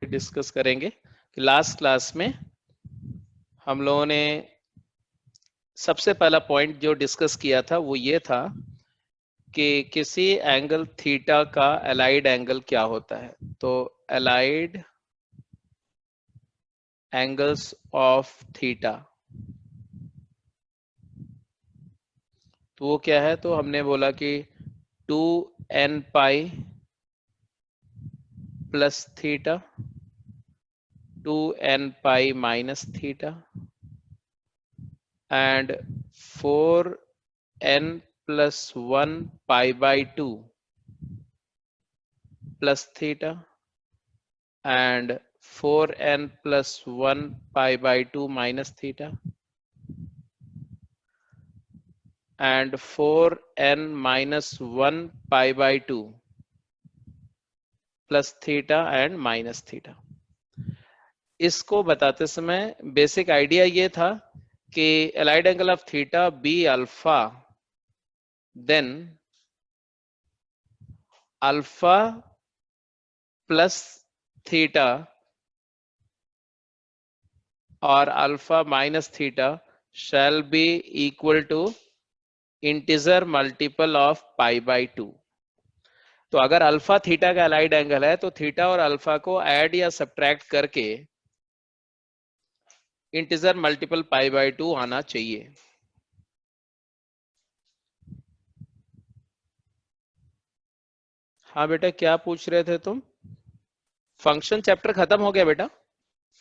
Discuss करेंगे कि last class में हम लोगों ने सबसे पहला पॉइंट जो डिस्कस किया था वो ये था कि किसी एंगल थीटा का एलाइड एंगल क्या होता है। तो एलाइड एंगल्स ऑफ थीटा, तो वो क्या है? तो हमने बोला कि 2n pi plus theta, 2n pi minus theta and 4n plus 1 pi by 2 plus theta and 4n plus 1 pi by 2 minus theta and 4n minus 1 pi by 2 plus theta and minus theta। इसको बताते समय basic idea ये था कि allied angle of theta be alpha, then alpha plus theta और alpha minus theta shall be equal to integer multiple of pi by 2। तो अगर alpha theta का अलाइड एंगल है तो थीटा और अल्फा को ऐड या सब्ट्रैक्ट करके इंटीजर मल्टीपल पाई बाय 2 आना चाहिए। हाँ बेटा, क्या पूछ रहे थे तुम? फंक्शन चैप्टर खत्म हो गया बेटा,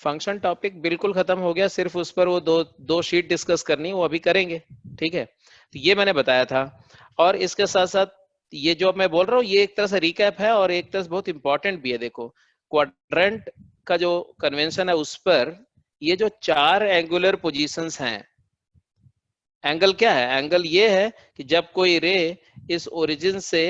फंक्शन टॉपिक बिल्कुल खत्म हो गया, सिर्फ उस पर वो दो शीट डिस्कस करनी है, वो अभी करेंगे। ठीक है, तो ये मैंने बताया था। और इसके साथ साथ ये जो मैं बोल रहा हूँ ये एक तरह से रिकैप है और एक तरह से बहुत इंपॉर्टेंट भी है। देखो, क्वाड्रेंट का जो कन्वेंशन है उस पर ये जो 4 एंगुलर पोजीशंस हैं, एंगल क्या है? एंगल ये है कि जब कोई रे इस ओरिजिन से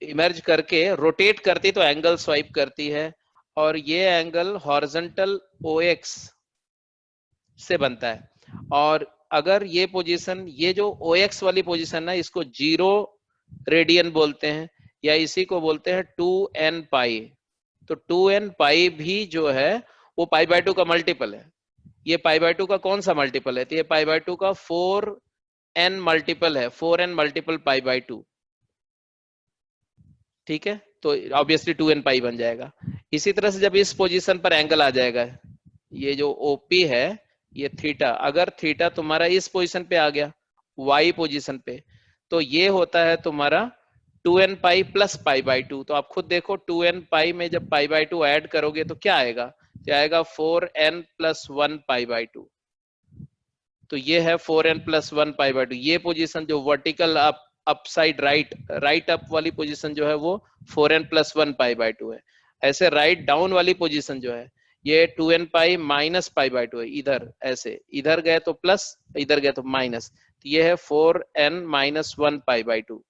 इमर्ज करके रोटेट करती तो एंगल स्वाइप करती है, और ये एंगल हॉरिजॉन्टल OX से बनता है। और अगर ये पोजीशन, ये जो OX वाली पोजीशन है, इसको 0 रेडियन बोलते हैं या इसी को बोलते हैं 2n पाई। तो 2n पाई भी जो है वो पाई बाय 2 का मल्टीपल है। ये पाई बाय 2 का कौन सा मल्टीपल है? तो ये पाई बाय 2 का 4n मल्टीपल है, 4n मल्टीपल पाई बाय 2। ठीक है, तो ऑब्वियसली 2n पाई बन जाएगा। इसी तरह से जब इस पोजीशन पर एंगल आ जाएगा, ये जो OP है ये थीटा, अगर थीटा तुम्हारा इस पोजीशन पे आ गया Y पोजीशन पे, तो ये होता है तुम्हारा 2n pi plus pi by 2। तो आप खुद देखो 2n पाई में जब पाई बाय 2 ऐड करोगे तो क्या आएगा? तो आएगा 4n प्लस 1 पाई बाय 2। तो ये है 4n प्लस 1 पाई बाय 2। ये पोजीशन जो वर्टिकल अपसाइड राइट अप वाली पोजीशन जो है वो 4n प्लस 1 पाई बाय 2 है। ऐसे राइट डाउन वाली पोजीशन जो है ये 2n pi minus pi by 2 है। इधर ऐसे, इधर गए तो प्लस, इधर गए तो माइनस, तो ये है 4n माइनस 1 पाई बाय 2।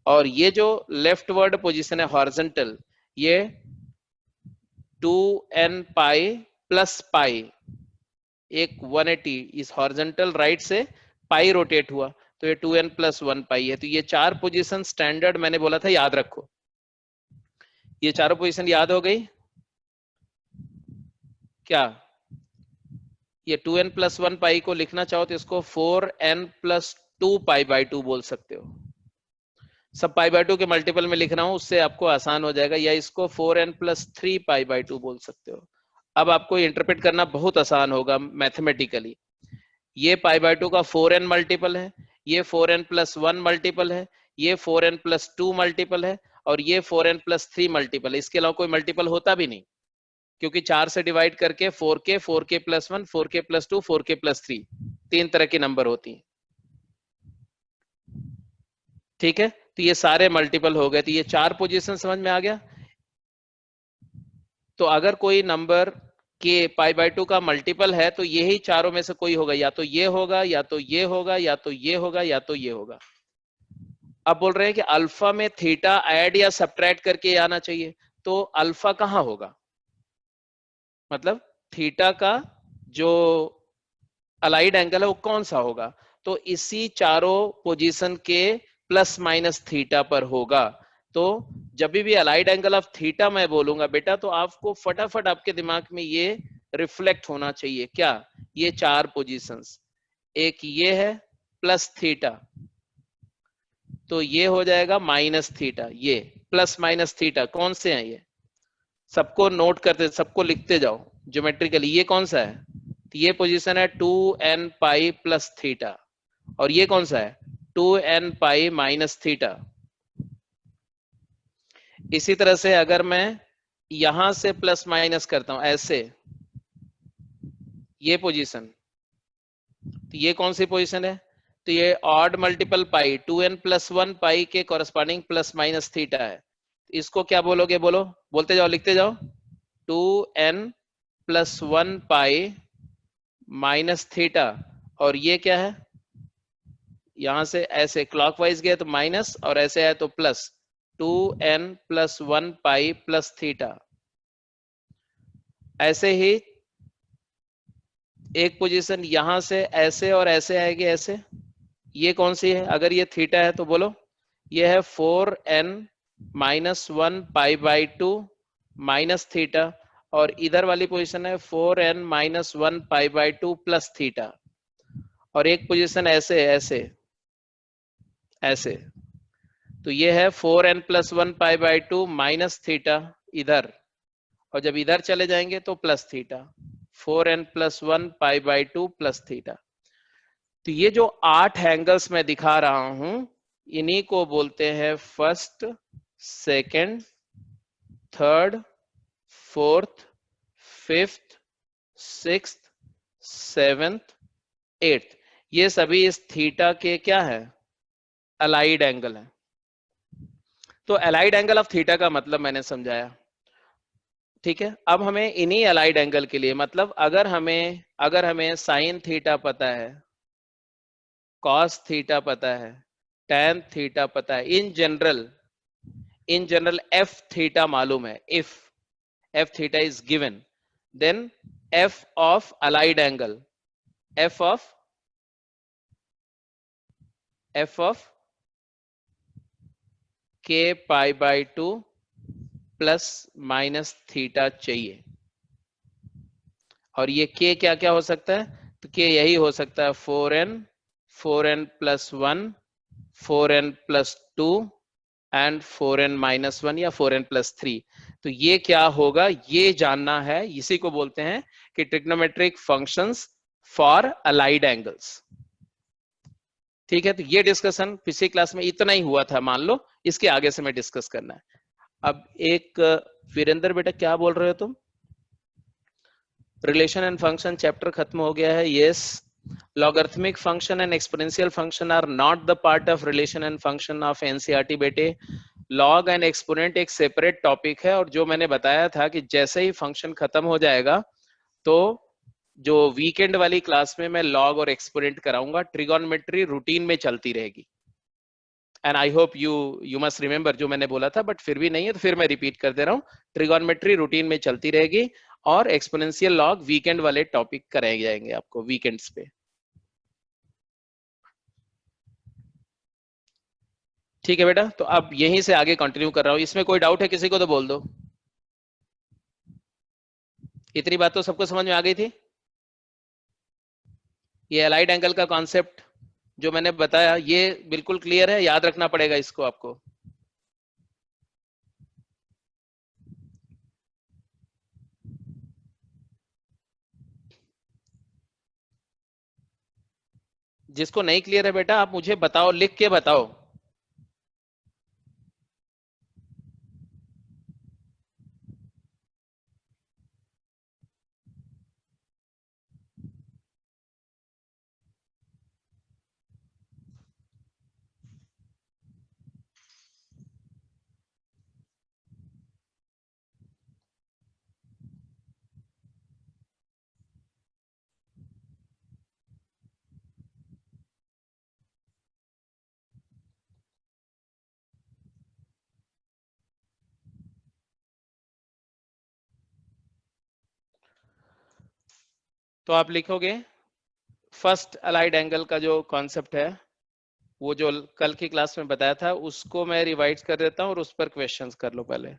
और ये जो लेफ्ट वर्ड पोजीशन है हॉरिजॉन्टल, ये 2n पाई प्लस पाई, एक 180 इस हॉरिजॉन्टल राइट से पाई रोटेट हुआ, तो ये 2n प्लस 1 पाई है। तो ये 4 पोजीशन स्टैंडर्ड मैंने बोला था, याद रखो। ये चारों पोजीशन याद हो गई क्या? ये 2n प्लस 1 पाई को लिखना चाहो तो इसको 4n प्लस 2 पाई बाय 2 बोल सकते हो। सब पाई बाय 2 के मल्टीपल में लिख रहा हूं, उससे आपको आसान हो जाएगा। या इसको 4n प्लस 3 पाई बाय 2 बोल सकते हो। अब आपको इंटरप्रेट करना बहुत आसान होगा मैथमेटिकली। ये पाई बाय 2 का 4n मल्टीपल है, ये 4n प्लस 1 मल्टीपल है, ये 4n प्लस 2 मल्टीपल है, और ये 4n प्लस 3 मल्टीपल है। इसके अलावा कोई मल्टीपल होता भी नहीं, क्योंकि 4 से डिवाइड करके 4k plus 1, 4k plus 2, 4k plus 3, 3 तरह की नंबर होती है। ठीक है, तो ये सारे मल्टीपल हो गए। तो ये 4 पोजीशन समझ में आ गया। तो अगर कोई नंबर के पाई बाय 2 का मल्टीपल है तो यही चारों में से कोई होगा, या तो ये होगा, या तो ये होगा, या तो ये होगा, या तो ये होगा। अब बोल रहे हैं कि अल्फा में थीटा ऐड या सब्ट्रैक्ट करके आना चाहिए, तो अल्फा कहां होगा? मतलब थीटा का जो अलाइड एंगल है वो कौन सा होगा? तो इसी चारों पोजीशन के प्लस माइनस थीटा पर होगा। तो जब भी अलाइड एंगल ऑफ थीटा मैं बोलूंगा बेटा, तो आपको फटाफट आपके दिमाग में ये रिफ्लेक्ट होना चाहिए, क्या? ये चार पोजीशंस, एक ये है प्लस थीटा, तो ये हो जाएगा माइनस थीटा, ये प्लस माइनस थीटा कौन से हैं ये? सबको नोट करते, सबको लिखते जाओ ज्योमेट्रिकली, ये कौन सा है? तो ये पोजीशन है 2n पाई प्लस थीटा, और ये कौन सा है? 2n pi minus theta. इसी तरह से अगर मैं यहां से प्लस माइनस करता हूं ऐसे, ये पोजीशन, तो ये कौन सी पोजीशन है? तो ये ऑड मल्टीपल पाई 2n प्लस 1 पाई के कॉरेस्पॉन्डिंग प्लस माइनस थीटा है। इसको क्या बोलोगे? बोलो, बोलते जाओ, लिखते जाओ। 2n प्लस 1 पाई माइनस थीटा, और ये क्या है? यहां से ऐसे क्लॉकवाइज गया तो माइनस, और ऐसे आया तो प्लस, 2n प्लस 1 पाई प्लस थीटा। ऐसे ही एक पोजीशन यहां से ऐसे और ऐसे आएगी ऐसे, ये कौन सी है? अगर ये थीटा है तो बोलो, ये है 4n minus 1 pi by 2 minus theta, और इधर वाली पोजीशन है 4n minus 1 pi by 2 plus theta. और एक पोजीशन ऐसे ऐसे ऐसे, तो ये है 4n plus 1 pi by 2 minus theta इधर, और जब इधर चले जाएंगे तो plus theta, 4n plus 1 pi by 2 plus theta. तो ये जो 8 एंगल्स मैं दिखा रहा हूं, इन्हीं को बोलते हैं first, second, third, fourth, fifth, sixth, seventh, eighth. ये सभी इस थीटा के क्या है? अलाइड एंगल है। तो अलाइड एंगल ऑफ थीटा का मतलब मैंने समझाया, ठीक है। अब हमें इन्हीं अलाइड एंगल के लिए, मतलब अगर हमें साइन थीटा पता है, कॉस थीटा पता है, टैन थीटा पता है, इन जनरल एफ थीटा मालूम है, if f theta is given, then f of allied angle, f of k pi by 2 plus minus theta चाहिए। और ये के क्या क्या हो सकता है? तो के यही हो सकता है 4n plus 1, 4n plus 2 and 4n minus 1, या 4n प्लस 3। तो ये क्या होगा, ये जानना है। इसी को बोलते हैं कि trigonometric functions for allied angles, ठीक है। तो ये डिस्कशन पिछली क्लास में इतना ही हुआ था, मान लो, इसके आगे से मैं डिस्कस करना है। अब एक वीरेंद्र बेटा, क्या बोल रहे हो तुम? रिलेशन एंड फंक्शन चैप्टर खत्म हो गया है? Yes. Logarithmic function and exponential function are not the part of relation and function of NCERT बेटे। लॉग एंड एक्सपोनेंट एक सेपरेट टॉपिक है, और जो मैंने बताया था कि जैसे ही फंक्शन खत्म हो जाएगा, तो जो वीकेंड वाली क्लास में मैं लॉग और एक्सपोनेंट कराऊंगा, ट्रिगोनोमेट्री रूटीन में चलती रहेगी। And I hope you must remember जो मैंने बोला था, बट फिर भी नहीं है तो फिर मैं रिपीट कर दे रहा हूँ। ट्रिगोनोमेट्री रूटीन में चलती रहेगी, और एक्सपोनेंशियल लॉग वीकेंड वाले टॉपिक कराए जाएंगे आपको वीकेंड्स पे, ठीक है बेटा। तो अब यहीं से आगे कंटिन्यू कर रहा हूँ। इसमें कोई डाउट है किसी को तो बोल दो। इतनी बात तो सबको समझ में आ गई थी। ये अलाइड एंगल का कॉन्सेप्ट जो मैंने बताया, ये बिल्कुल क्लियर है, याद रखना पड़ेगा इसको आपको। जिसको नहीं क्लियर है बेटा, आप मुझे बताओ, लिख के बताओ। तो आप लिखोगे फर्स्ट अलाइड एंगल का जो कॉन्सेप्ट है, वो जो कल की क्लास में बताया था उसको मैं रिवाइज कर देता हूँ और उस पर क्वेश्चंस कर लो पहले।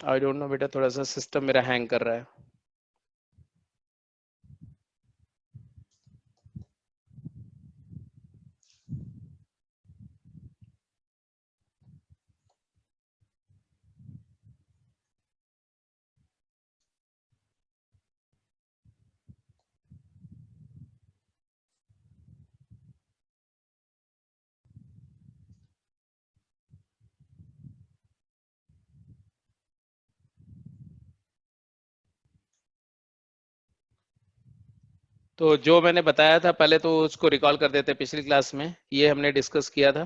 आई डोंट नो बेटा, थोड़ा सा सिस्टम मेरा हैंग कर रहा है। तो जो मैंने बताया था पहले तो उसको रिकॉल कर देते। पिछली क्लास में ये हमने डिस्कस किया था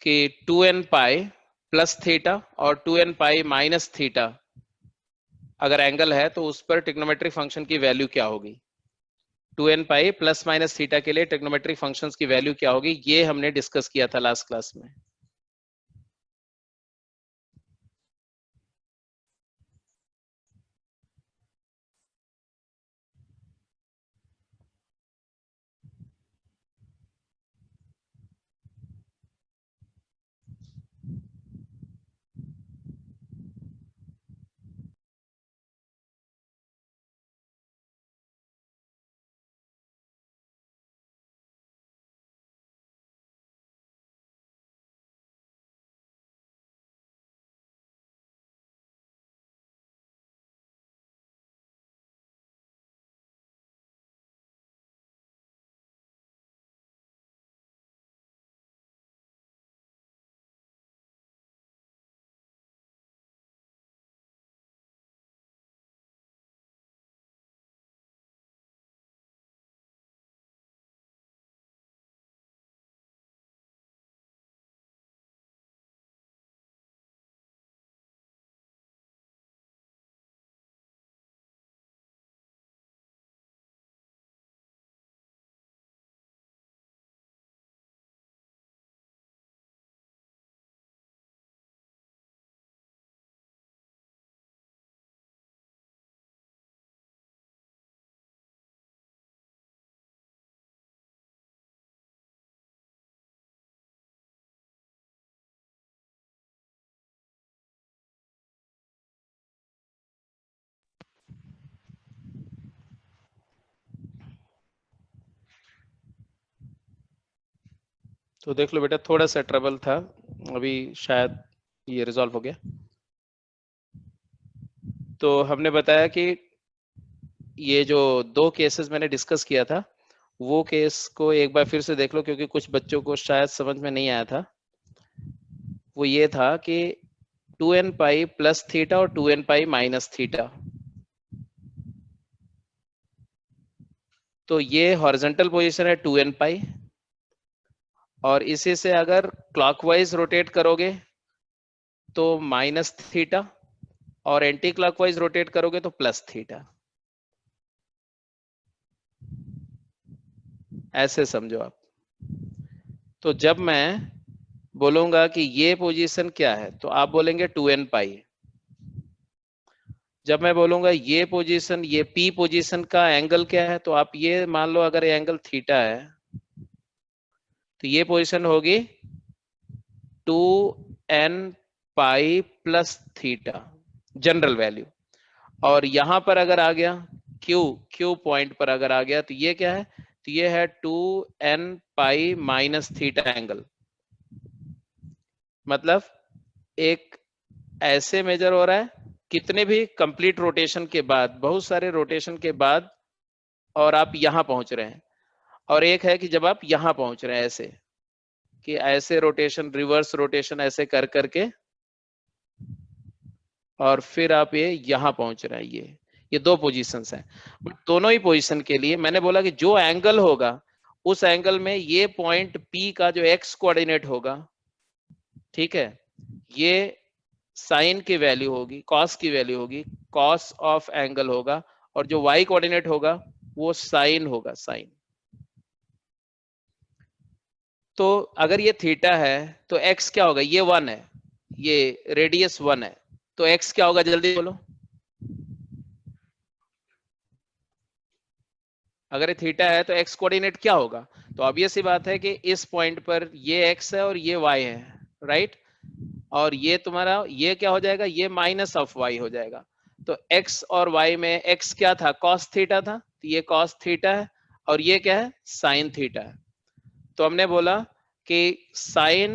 कि 2n पाई प्लस थीटा और 2n पाई माइनस थीटा अगर एंगल है तो उस पर ट्रिग्नोमेट्रिक फंक्शन की वैल्यू क्या होगी। 2n pi plus minus theta के लिए ट्रिग्नोमेट्रिक फंक्शंस की वैल्यू क्या होगी, ये हमने डिस्कस किया था लास्ट क्लास में। तो देख लो बेटा, थोड़ा सा ट्रबल था, अभी शायद ये रिजॉल्व हो गया। तो हमने बताया कि ये जो दो केसेस मैंने डिस्कस किया था वो केस को एक बार फिर से देख लो, क्योंकि कुछ बच्चों को शायद समझ में नहीं आया था। वो ये था कि 2n पाई प्लस थीटा और 2n पाई माइनस थीटा, तो ये हॉरिजॉन्टल पोजीशन है 2n पाई, और इसी से अगर क्लॉकवाइज रोटेट करोगे तो माइनस थीटा, और एंटी क्लॉकवाइज रोटेट करोगे तो प्लस थीटा। ऐसे समझो आप। तो जब मैं बोलूंगा कि ये पोजीशन क्या है तो आप बोलेंगे 2n पाई। जब मैं बोलूंगा ये पोजीशन, ये p पोजीशन का एंगल क्या है, तो आप ये मान लो अगर ये एंगल थीटा है तो ये पोजीशन होगी 2n pi plus theta, general value. और यहां पर अगर आ गया क्यू पॉइंट पर अगर आ गया तो ये क्या है, तो ये है 2n pi minus theta angle. मतलब एक ऐसे मेजर हो रहा है कितने भी कंप्लीट रोटेशन के बाद, बहुत सारे रोटेशन के बाद, और आप यहां पहुंच रहे हैं। और एक है कि जब आप यहां पहुंच रहे हैं ऐसे, कि ऐसे रोटेशन, रिवर्स रोटेशन ऐसे कर करके, और फिर आप ये यहां पहुंच रहे हैं। ये दो पोजीशंस हैं। बट दोनों ही पोजीशन के लिए मैंने बोला कि जो एंगल होगा उस एंगल में ये पॉइंट P का जो एक्स कोऑर्डिनेट होगा, ठीक है, ये साइन की वैल्यू होगी, कॉस की वैल्यू होगी, कॉस ऑफ एंगल होगा, और जो वाई कोऑर्डिनेट होगा वो साइन होगा, साइन। तो अगर ये थीटा है तो एक्स क्या होगा, ये 1 है, ये रेडियस 1 है, तो एक्स क्या होगा जल्दी बोलो। अगर ये थीटा है तो एक्स कोऑर्डिनेट क्या होगा, तो ऑब्वियस सी बात है कि इस पॉइंट पर ये एक्स है और ये वाई है, राइट। और ये तुम्हारा ये क्या हो जाएगा, ये माइनस ऑफ वाई हो जाएगा। तो एक्स और वाई में एक्स क्या था, कॉस थीटा था, तो ये कॉस थीटा है, और ये क्या है, साइन थीटा है। तो हमने बोला कि sine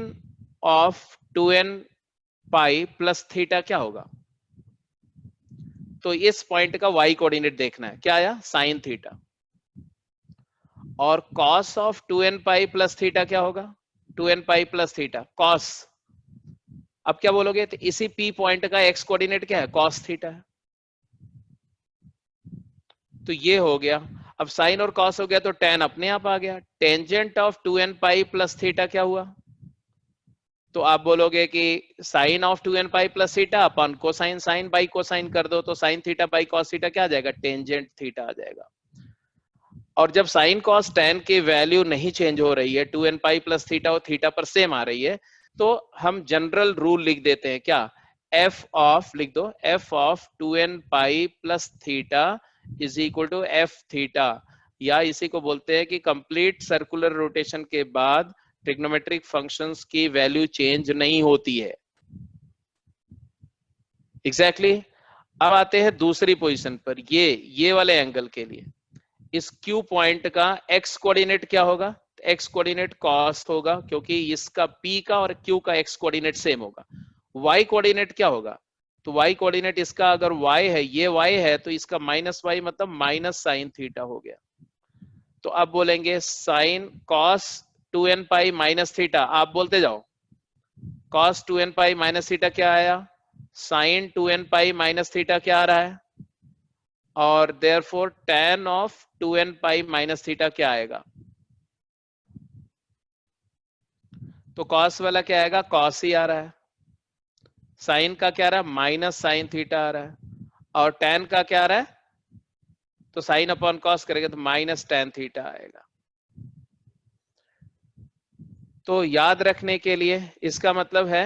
of 2n pi plus theta क्या होगा, तो इस पॉइंट का वाई कोऑर्डिनेट देखना है, क्या आया, साइन थीटा। और cos of 2n pi plus theta क्या होगा, 2n pi plus theta cos. अब क्या बोलोगे, तो इसी पी पॉइंट का एक्स कोऑर्डिनेट क्या है, कॉस थीटा है। तो ये हो गया। अब साइन और कॉस हो गया तो टेन अपने आप आ गया। Tangent of 2n pi plus theta क्या हुआ, तो आप बोलोगे कि sine of 2n pi plus theta अपन कोसाइन, साइन बाई कोसाइन कर दो, तो sine theta by cos theta क्या आ जाएगा, टेंजेंट थीटा आ जाएगा। और जब साइन कॉस टेन की वैल्यू नहीं चेंज हो रही है, 2n पाई प्लस थीटा और थीटा पर सेम आ रही है, तो हम जनरल रूल लिख देते हैं, क्या, एफ ऑफ लिख दो, f of 2n pi plus theta is equal to f theta, या इसी को बोलते हैं कि कंप्लीट सर्कुलर रोटेशन के बाद ट्रिग्नोमेट्रिक फंक्शंस की वैल्यू चेंज नहीं होती है। एग्जैक्टली अब आते हैं दूसरी पोजीशन पर, ये वाले एंगल के लिए इस Q पॉइंट का x कोऑर्डिनेट क्या होगा, x कोऑर्डिनेट cos होगा, क्योंकि इसका P का और Q का x कोऑर्डिनेट सेम होगा। y कोऑर्डिनेट क्या होगा, तो y कोऑर्डिनेट इसका अगर y है, ये y है, तो इसका माइनस y मतलब माइनस साइन थीटा हो गया। तो अब बोलेंगे sine cos 2n pi minus theta, आप बोलते जाओ, cos 2n pi minus theta क्या आया, sign 2n pi minus theta क्या आ रहा है, और therefore tan of 2n pi minus theta क्या आएगा, तो cos वाला क्या आएगा, cos ही आ रहा है, साइन का क्या आ रहा है, माइनस साइन थीटा आ रहा है, और tan का क्या आ रहा है, तो साइन अपॉन cos करेंगे तो माइनस tan थीटा आएगा। तो याद रखने के लिए इसका मतलब है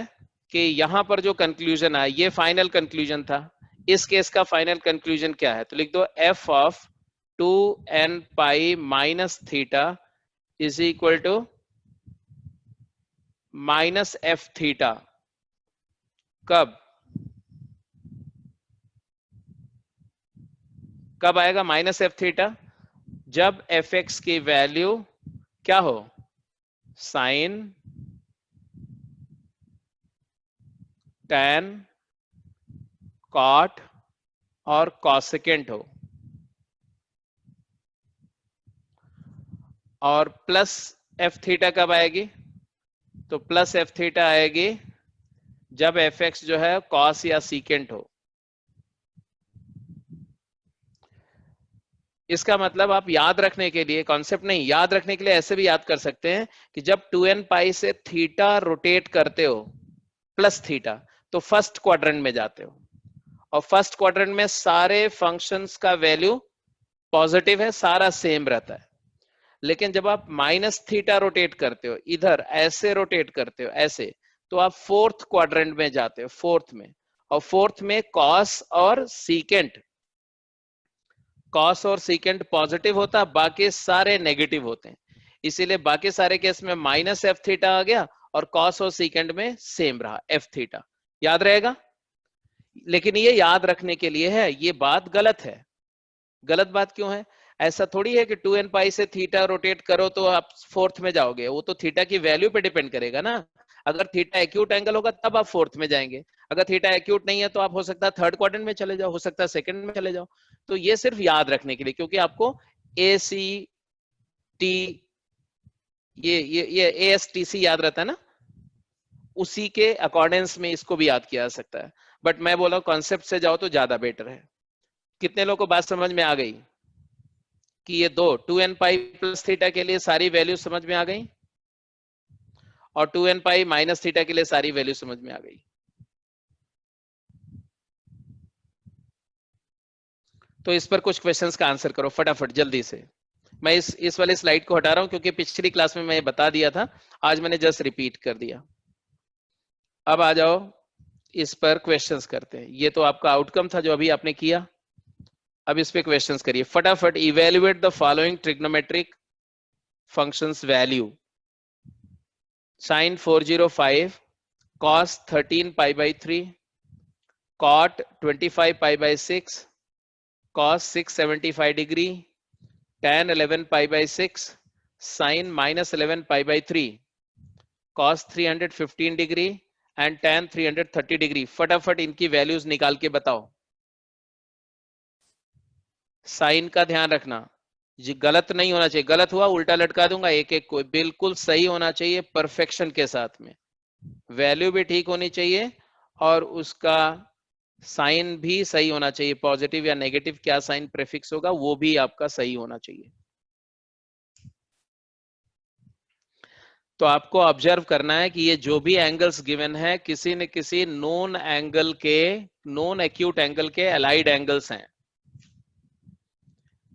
कि यहां पर जो कंक्लूजन आया ये फाइनल कंक्लूजन था, इस केस का फाइनल कंक्लूजन क्या है, तो लिख दो f of 2n pi minus theta is equal to minus f theta. कब कब आएगा माइनस एफ थीटा, जब एफ एक्स की वैल्यू क्या हो, साइन टैन कॉट और कॉसेकेंट हो, और प्लस एफ थीटा कब आएगी, तो प्लस एफ थीटा आएगी जब एफ एक्स जो है कॉस या सीकेंट हो। इसका मतलब आप याद रखने के लिए, कॉन्सेप्ट नहीं, याद रखने के लिए ऐसे भी याद कर सकते हैं कि जब 2n पाई से थीटा रोटेट करते हो प्लस थीटा, तो फर्स्ट क्वाड्रेंट में जाते हो, और फर्स्ट क्वाड्रेंट में सारे फंक्शंस का वैल्यू पॉजिटिव है, सारा सेम रहता है। लेकिन जब आप माइनस थीटा रोटेट करते हो, इधर ऐसे रोटेट करते हो ऐसे, तो आप फोर्थ क्वाड्रेंट में जाते हो, फोर्थ में, और फोर्थ में कॉस और सीकेंट, कॉस और सीकेंट पॉजिटिव होता है, बाकी सारे नेगेटिव होते हैं, इसीलिए बाकी सारे केस में माइनस एफ थीटा आ गया, और कॉस और सीकेंट में सेम रहा एफ थीटा। याद रहेगा, लेकिन ये याद रखने के लिए है, ये बात गलत है। गलत बात क्यों है, ऐसा थोड़ी है कि 2n पाई से थीटा रोटेट करो तो आप फोर्थ में जाओगे, वो तो थीटा की वैल्यू पे डिपेंड करेगा ना। अगर थीटा एक्यूट एंगल होगा तब आप फोर्थ में जाएंगे, अगर थीटा एक्यूट नहीं है तो आप हो सकता है थर्ड क्वाड्रेंट में चले जाओ, हो सकता है सेकंड में चले जाओ। तो ये सिर्फ याद रखने के लिए, क्योंकि आपको ए सी टी ये ए एस टी सी याद रहता है ना, उसी के अकॉर्डेंस में इसको भी याद किया जा सकता है। बट मैं बोला कॉन्सेप्ट से जाओ तो ज्यादा बेटर है। कितने लोगों को बात समझ में आ गई कि ये दो 2n पाई प्लस थीटा के लिए सारी वैल्यू समझ में आ गई, और 2n पाई माइनस थीटा के लिए सारी वैल्यू समझ में आ गई। तो इस पर कुछ क्वेश्चंस का आंसर करो फटाफट जल्दी से। मैं इस वाले स्लाइड को हटा रहा हूं क्योंकि पिछली क्लास में मैं बता दिया था, आज मैंने जस्ट रिपीट कर दिया। अब आ जाओ, इस पर क्वेश्चंस करते हैं। ये तो आपका आउटकम था जो अभी आपने किया। अब इस पे क्वेश्चंस करिए फटाफट। Evaluate the following trigonometric functions value. sin 405, cos 13 pi by 3, cot 25 pi by 6, cos 675 degree, tan 11 pi by 6, sin minus 11 pi by 3, cos 315 degree and tan 330 degree. फटाफट इनकी वैल्यूज निकाल के बताओ। साइन का ध्यान रखना जी, गलत नहीं होना चाहिए। गलत हुआ उल्टा लटका दूंगा एक एक को। बिल्कुल सही होना चाहिए परफेक्शन के साथ में। वैल्यू भी ठीक होनी चाहिए और उसका साइन भी सही होना चाहिए। पॉजिटिव या नेगेटिव क्या साइन प्रेफिक्स होगा वो भी आपका सही होना चाहिए। तो आपको ऑब्जर्व करना है कि ये जो भी एंगल्स गिवन है किसी न किसी नोन एंगल के, नोन एक्यूट एंगल के अलाइड एंगल्स हैं।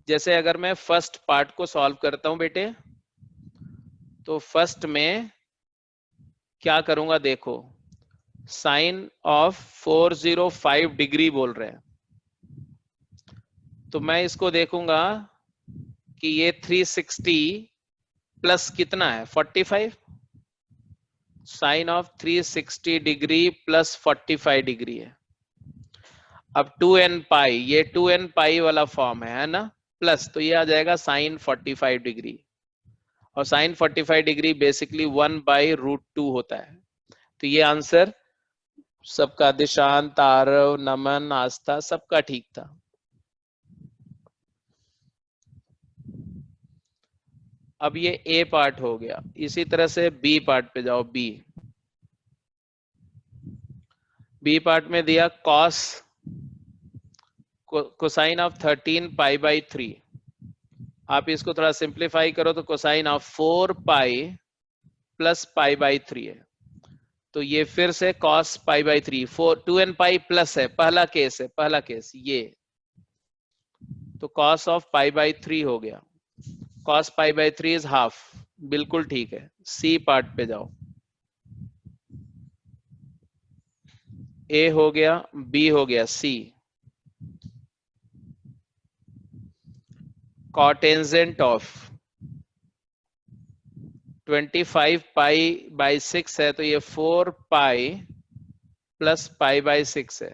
जैसे अगर मैं फर्स्ट पार्ट को सॉल्व करता हूं बेटे, तो फर्स्ट में क्या करूंगा देखो, साइन ऑफ 405 डिग्री बोल रहे हैं, तो मैं इसको देखूंगा कि ये 360 प्लस कितना है 45, sine of 360 degree plus 45 degree है। अब 2n पाई, ये 2n पाई वाला फॉर्म है ना, प्लस, तो ये आ जाएगा साइन 45 डिग्री। और साइन 45 डिग्री बेसिकली 1/√2 होता है। तो ये आंसर सबका, दिशांत, आरव, नमन, आस्था, सबका ठीक था। अब ये ए पार्ट हो गया। इसी तरह से बी पार्ट पे जाओ। बी पार्ट में दिया cos cosine of 13 pi by 3। आप इसको थोड़ा सिंप्लीफाई करो तो cosine of 4 pi plus pi by 3 है। तो ये फिर से cos pi by 3, 2n pi plus है, पहला केस है, पहला केस ये, तो कॉस ऑफ पाई बाई 3 हो गया। Cos pi by 3 is half, बिल्कुल ठीक है। सी पार्ट पे जाओ। ए हो गया, बी हो गया, सी। कॉटेंजेंट ऑफ 25 पाई बाई 6 है, तो ये 4 पाई प्लस पाई बाई 6 है,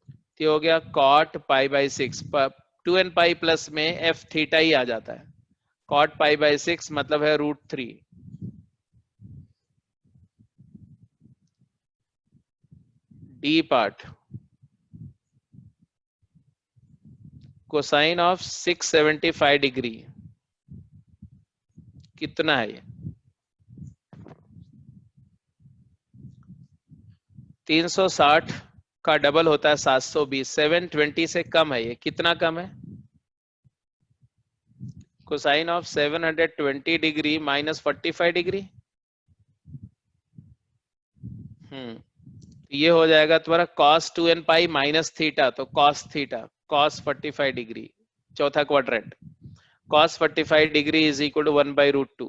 तो हो गया cot pi by 6। 2n pi plus में एफ थीटा ही आ जाता है। कॉट पाई बाई 6 मतलब है √3। D part, cosine of 675 degree कितना है ये 360 का डबल होता है 720, 720 से कम है। ये कितना कम है? Cosine of 720 degree minus 45 degree. ये हो जाएगा तुम्हारा cos 2n pi minus theta, तो cos थीटा, cos 45 डिग्री, चौथा quadrant. cos 45 degree is equal to 1/√2,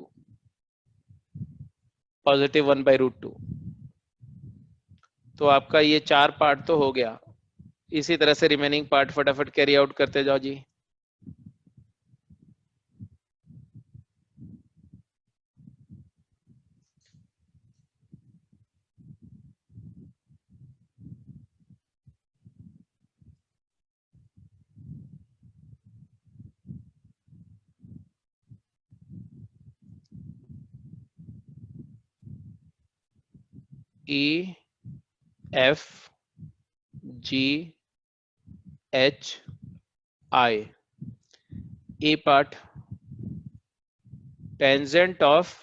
positive 1/√2। तो आपका ये 4 पार्ट तो हो गया। इसी तरह से रिमेनिंग पार्ट फटाफट कैरी आउट करते जाओ जी। E F G H I, E part, tangent of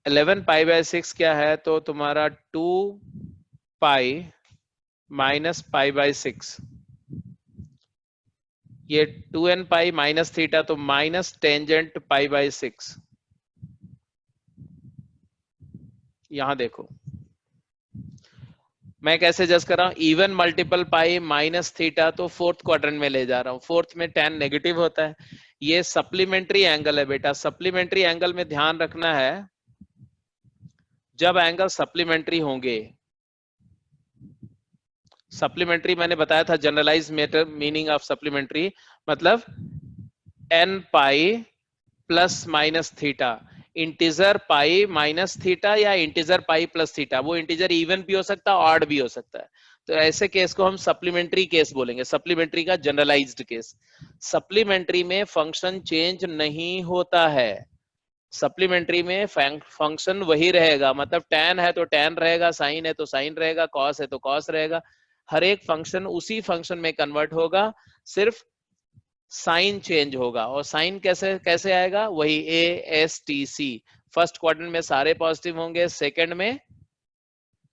11 pi by 6 क्या है, तो तुम्हारा 2 पाई माइनस पाई बाय 6। ये 2n पाई माइनस थीटा, तो माइनस टेंजेंट पाई बाय 6। यहां देखो मैं कैसे जज कर रहा हूँ, even multiple pi minus theta, तो फोर्थ क्वाड्रेंट में ले जा रहा हूँ, फोर्थ में tan नेगेटिव होता है। ये सप्लीमेंट्री एंगल है बेटा, सप्लीमेंट्री एंगल में ध्यान रखना है, जब एंगल सप्लीमेंट्री होंगे, सप्लीमेंट्री मैंने बताया था generalize matter meaning of supplementary, मतलब n pi plus minus theta, integer pi minus theta या इंटीजर पाई प्लस थीटा, वो इंटीजर इवन भी हो सकता है ऑड भी हो सकता है। तो ऐसे केस को हम सप्लीमेंट्री केस बोलेंगे, सप्लीमेंट्री का जनरलाइज्ड केस। सप्लीमेंट्री में फंक्शन चेंज नहीं होता है, सप्लीमेंट्री में फंक्शन वही रहेगा, मतलब tan है तो tan रहेगा, साइन है तो साइन रहेगा, कॉस है तो कॉस रहेगा, हर एक फंक्शन उसी फंक्शन में कन्वर्ट होगा, सिर्फ साइन चेंज होगा। और साइन कैसे कैसे आएगा, वही A S T C, first quadrant में सारे पॉजिटिव होंगे, सेकंड में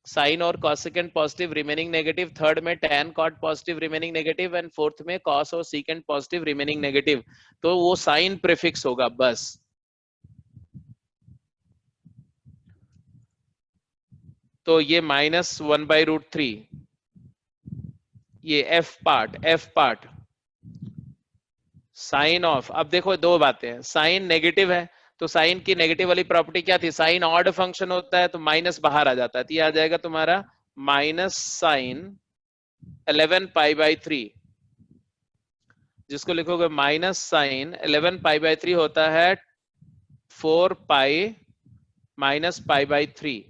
साइन और cosecant positive remaining negative, third में tan cot positive remaining negative, and fourth में कॉस और सीकेंट पॉजिटिव रिमेनिंग नेगेटिव। तो वो साइन प्रीफिक्स होगा बस। तो ये -1/√3, ये एफ पार्ट साइन ऑफ। अब देखो दो बातें हैं, साइन नेगेटिव है तो साइन की नेगेटिव वाली प्रॉपर्टी क्या थी, साइन ऑड फंक्शन होता है तो माइनस बाहर आ जाता है, तो ये आ जाएगा तुम्हारा माइनस साइन 11π/3, जिसको लिखोगे माइनस साइन 11π/3 होता है 4π माइनस π/3।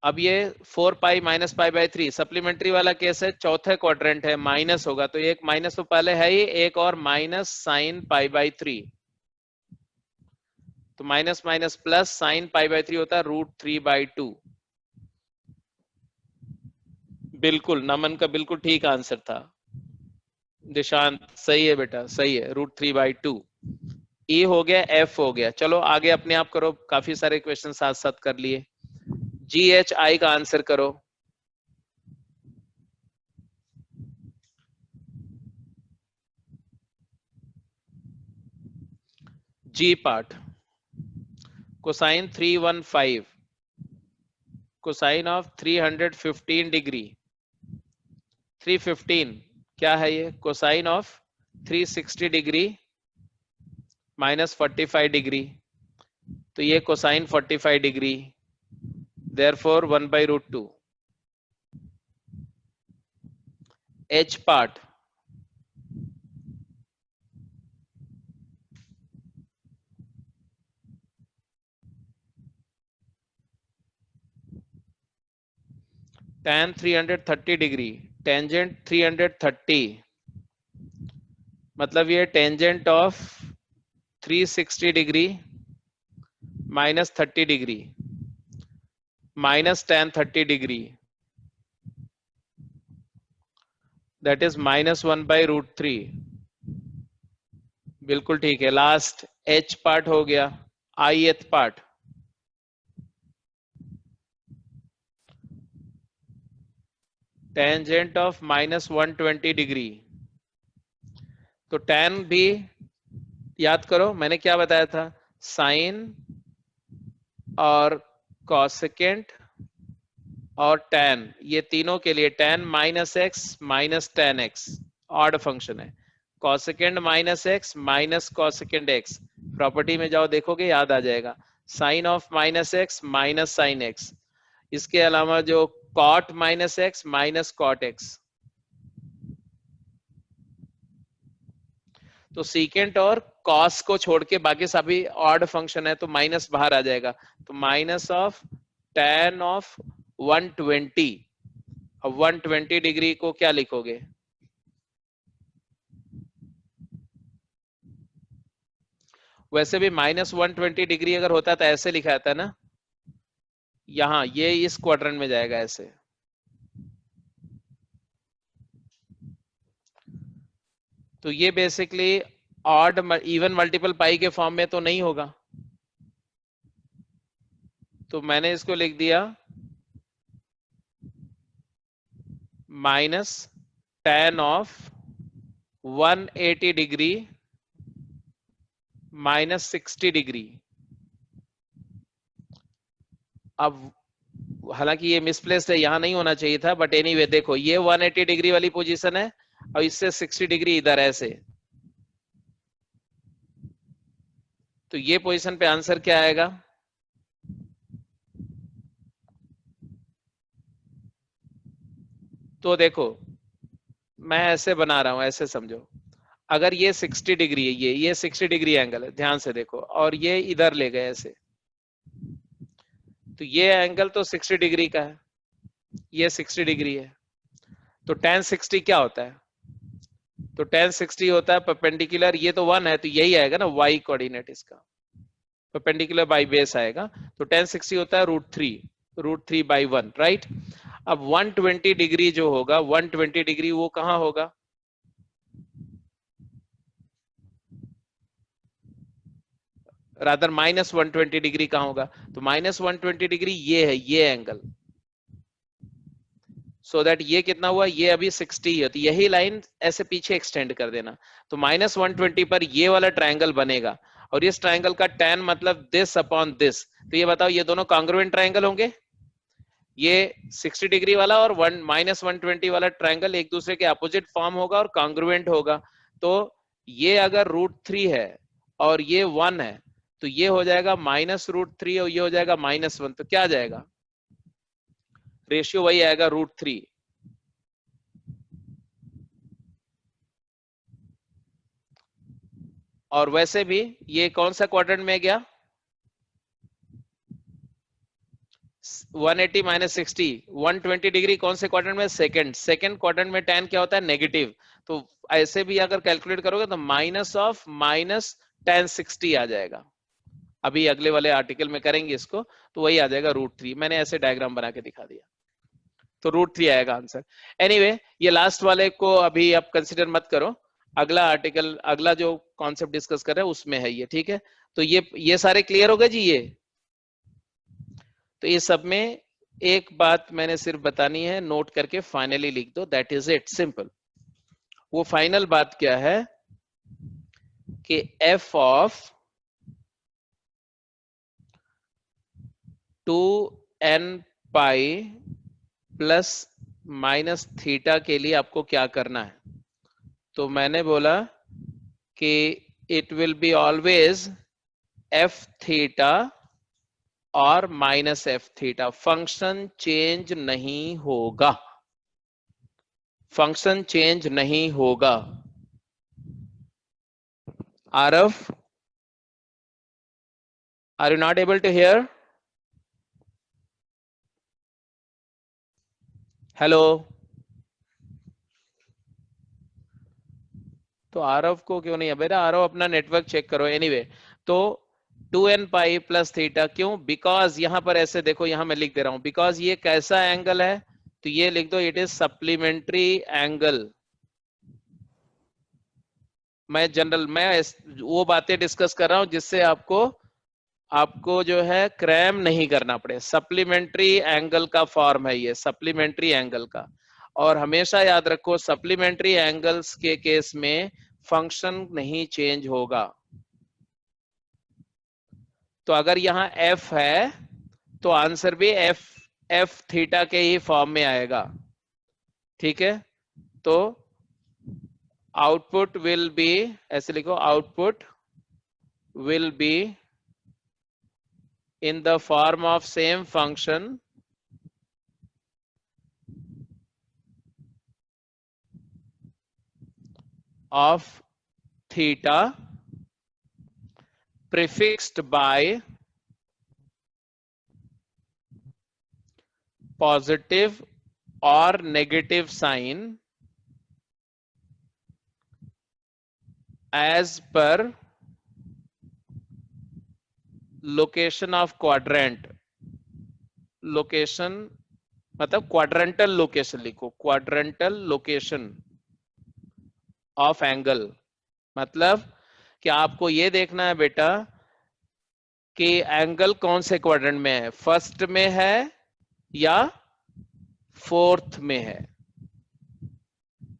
अब ये 4π माइनस π/3 सप्लीमेंट्री वाला केस है, चौथे क्वाड्रेंट है, माइनस होगा, तो एक माइनस तो पहले है ही, एक और माइनस साइन π/3, तो माइनस माइनस प्लस साइन π/3 होता है √3/2। बिल्कुल, नमन का बिल्कुल ठीक आंसर था, निशांत सही है बेटा, सही है, √3/2। ई हो गया, एफ हो गया, चलो आगे अपने आप करो, काफी सारे क्वेश्चन साथ साथ कर लिए। GHI का आंसर करो। G part, cosine 315, cosine of 315 degree, 315 क्या है ये, कोसाइन ऑफ 360 डिग्री -45 डिग्री, तो ये cosine 45 degree, therefore 1/√2। H part, tan 330 degree, tangent 330, मतलब ये tangent of 360 degree -30 degree minus tan 30 degree, that is -1/√3। बिल्कुल ठीक है, लास्ट H पार्ट हो गया। Ith part, tangent of -120 degree, तो tan भी याद करो, मैंने क्या बताया था, साइन और कॉसेकेंट और tan, ये तीनों के लिए tan -x tan x odd function है, cosecant -x cosecant x, property में जाओ देखोगे याद आ जाएगा, sine of -x sine x, इसके अलावा जो cot -x cot x, तो सीकेंट और कॉस को छोड़ के बाकी सभी ऑड फंक्शन है, तो माइनस बाहर आ जाएगा, तो माइनस ऑफ tan ऑफ 120। अब 120 डिग्री को क्या लिखोगे, वैसे भी -120 डिग्री अगर होता तो ऐसे लिखा जाता ना, यहाँ ये इस क्वाड्रेंट में जाएगा ऐसे, तो ये बेसिकली ऑड इवन मल्टीपल पाई के फॉर्म में तो नहीं होगा, तो मैंने इसको लिख दिया minus tan of 180 degree -60 degree. अब हालांकि ये मिसप्लेस्ड है, यहाँ नहीं होना चाहिए था, बट एनीवे देखो ये 180 डिग्री वाली पोजीशन है और इससे 60 डिग्री इधर ऐसे, तो ये पोजीशन पे आंसर क्या आएगा? तो देखो मैं ऐसे बना रहा हूं, ऐसे समझो, अगर ये 60 डिग्री है, ये 60 डिग्री एंगल है, ध्यान से देखो, और ये इधर ले गए ऐसे, तो ये एंगल तो 60 डिग्री का है, ये 60 डिग्री है, तो tan 60 क्या होता है? तो tan 60 होता है परपेंडिकुलर, ये तो 1 है तो यही आएगा ना y कोऑर्डिनेट इसका, परपेंडिकुलर बाई बेस आएगा, तो tan 60 होता है √3 बाई 1, राइट? अब 120 डिग्री जो होगा, 120 डिग्री वो कहां होगा? रादर -120 डिग्री कहां होगा? तो -120 डिग्री ये है, ये एंगल, सो दैट ये कितना हुआ? ये अभी 60 है, तो यही लाइन ऐसे पीछे एक्सटेंड कर देना, तो -120 पर ये वाला ट्रायंगल बनेगा, और इस ट्रायंगल का tan मतलब दिस अपॉन दिस, तो ये बताओ ये दोनों कॉन्ग्रुएंट ट्रायंगल होंगे? ये 60 डिग्री वाला और -120 वाला ट्रायंगल एक दूसरे के अपोजिट फॉर्म होगा और कॉन्ग्रुएंट होगा, तो ये अगर √3 है और ये 1 है, तो ये हो जाएगा -√3 और ये हो जाएगा -1, तो क्या आ जाएगा? रेशियो वही आएगा √3। और वैसे भी ये कौन सा क्वाड्रेंट में गया? 180 -60, 120 डिग्री कौन से क्वाड्रेंट में? सेकंड क्वाड्रेंट में tan क्या होता है? नेगेटिव, तो ऐसे भी अगर कैलकुलेट करोगे तो -tan 60 आ जाएगा, अभी अगले वाले आर्टिकल में करेंगे इसको, तो वही आ जाएगा √3, मैंने ऐसे डायग्राम बना के दिखा दिया, तो √3 आएगा आंसर। एनीवे ये लास्ट वाले को अभी आप कंसिडर मत करो, अगला आर्टिकल, अगला जो कॉन्सेप्ट डिस्कस कर रहे हैं उसमें है ये, ठीक है? तो ये सारे क्लियर हो गए जी? ये तो ये सब में एक बात मैंने सिर्फ बतानी है, नोट करके फाइनली लिख दो, दैट इज इट, सिंपल। वो फाइनल बात क्या है कि f of 2n pi plus minus theta के लिए आपको क्या करना है? तो मैंने बोला कि it will be always f theta और -f थीटा, फंक्शन चेंज नहीं होगा, फंक्शन चेंज नहीं होगा। Aarav, are you not able to hear? Hello, तो आरव को क्यों नहीं है बेटा? आरव अपना नेटवर्क चेक करो। एनीवे तो 2n पाई प्लस थीटा, क्यों? बिकॉज यहां पर ऐसे देखो, यहां मैं लिख दे रहा हूं, बिकॉज ये कैसा एंगल है, तो ये लिख दो, इट इज सप्लीमेंट्री एंगल। मैं वो बातें डिस्कस कर रहा हूं जिससे आपको जो है क्रैम नहीं करना पड़े, सप्लीमेंट्री एंगल का फॉर्म है ये, सप्लीमेंट्री एंगल का। और हमेशा याद रखो सप्लीमेंट्री एंगल्स के केस में फंक्शन नहीं चेंज होगा। तो अगर यहाँ f है तो आंसर भी f थीटा के ही फॉर्म में आएगा, ठीक है? तो आउटपुट विल बी, ऐसे लिखो, output will be in the form of same function of theta prefixed by positive or negative sign as per location of quadrant. Location मतलब क्वाड्रेंटल लोकेशन लिखो, क्वाड्रेंटल लोकेशन ऑफ एंगल, मतलब कि आपको ये देखना है बेटा कि एंगल कौन से क्वाड्रेंट में है, फर्स्ट में है या फोर्थ में है।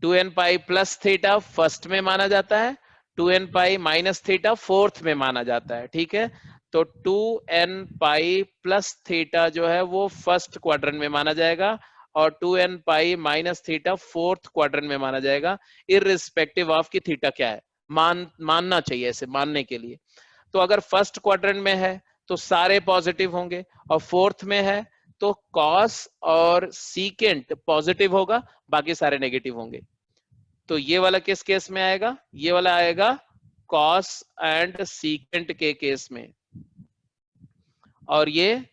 2n pi plus theta first में माना जाता है, 2n pi minus theta fourth में माना जाता है, ठीक है? तो 2n पाई प्लस थीटा जो है वो फर्स्ट क्वाड्रेंट में माना जाएगा और 2n pi minus theta fourth quadrant में माना जाएगा, इररिस्पेक्टिव ऑफ की थीटा क्या है। मानना चाहिए ऐसे मानने के लिए। तो अगर फर्स्ट क्वाड्रेंट में है तो सारे पॉजिटिव होंगे और फोर्थ में है तो कॉस और सीकेंट पॉजिटिव होगा, बाकी सारे नेगेटिव होंगे। तो ये वाला किस केस में आएगा, ये वाला आएगा कॉस एंड सीकेंट के केस में, और ये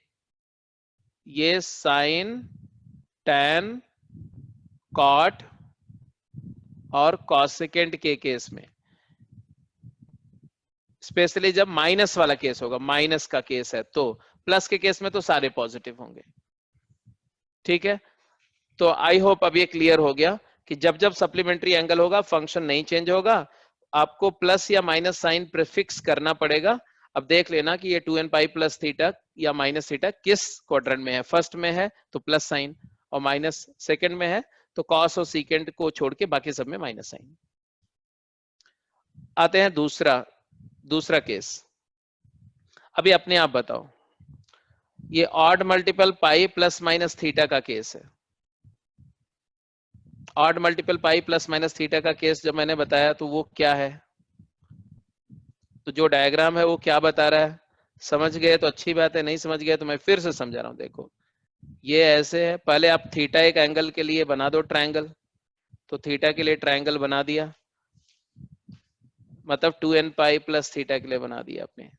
साइन टैन कॉट और कॉसेकेंट के केस में, स्पेशली जब माइनस वाला केस होगा, माइनस का केस है तो। प्लस के केस में तो सारे पॉजिटिव होंगे। ठीक है, तो आई होप अब ये क्लियर हो गया कि जब जब सप्लीमेंट्री एंगल होगा फंक्शन नहीं चेंज होगा, आपको प्लस या माइनस साइन प्रीफिक्स करना पड़ेगा। अब देख लेना कि ये 2n पाई प्लस थीटा या माइनस थीटा किस क्वाड्रेंट में है। फर्स्ट में है तो प्लस साइन, और माइनस सेकंड में है तो कॉस और सीकेंट को छोड़ के बाकी सब में माइनस साइन। आते हैं दूसरा केस। अभी अपने आप बताओ, ये odd multiple pi plus minus theta का केस है। Odd multiple pi plus minus theta का केस जब मैंने बताया तो वो क्या है, तो जो डायग्राम है वो क्या बता रहा है, समझ गए तो अच्छी बात है, नहीं समझ गए तो मैं फिर से समझा रहा हूं। देखो ये ऐसे है, पहले आप थीटा एक एंगल के लिए बना दो ट्रायंगल, तो थीटा के लिए ट्रायंगल बना दिया, मतलब 2n पाई प्लस थीटा के लिए बना दिया आपने।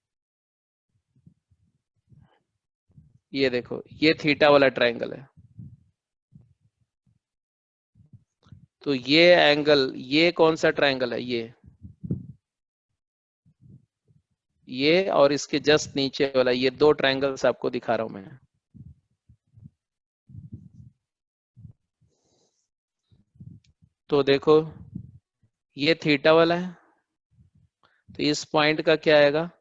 ये देखो ये थीटा वाला ट्रायंगल है, तो ये एंगल, ये कौन सा ट्रायंगल है, ये और इसके जस्ट नीचे वाला, ये दो ट्रायंगल्स आपको दिखा रहा हूं मैं। तो देखो ये थीटा वाला है, तो इस पॉइंट का क्या आएगा,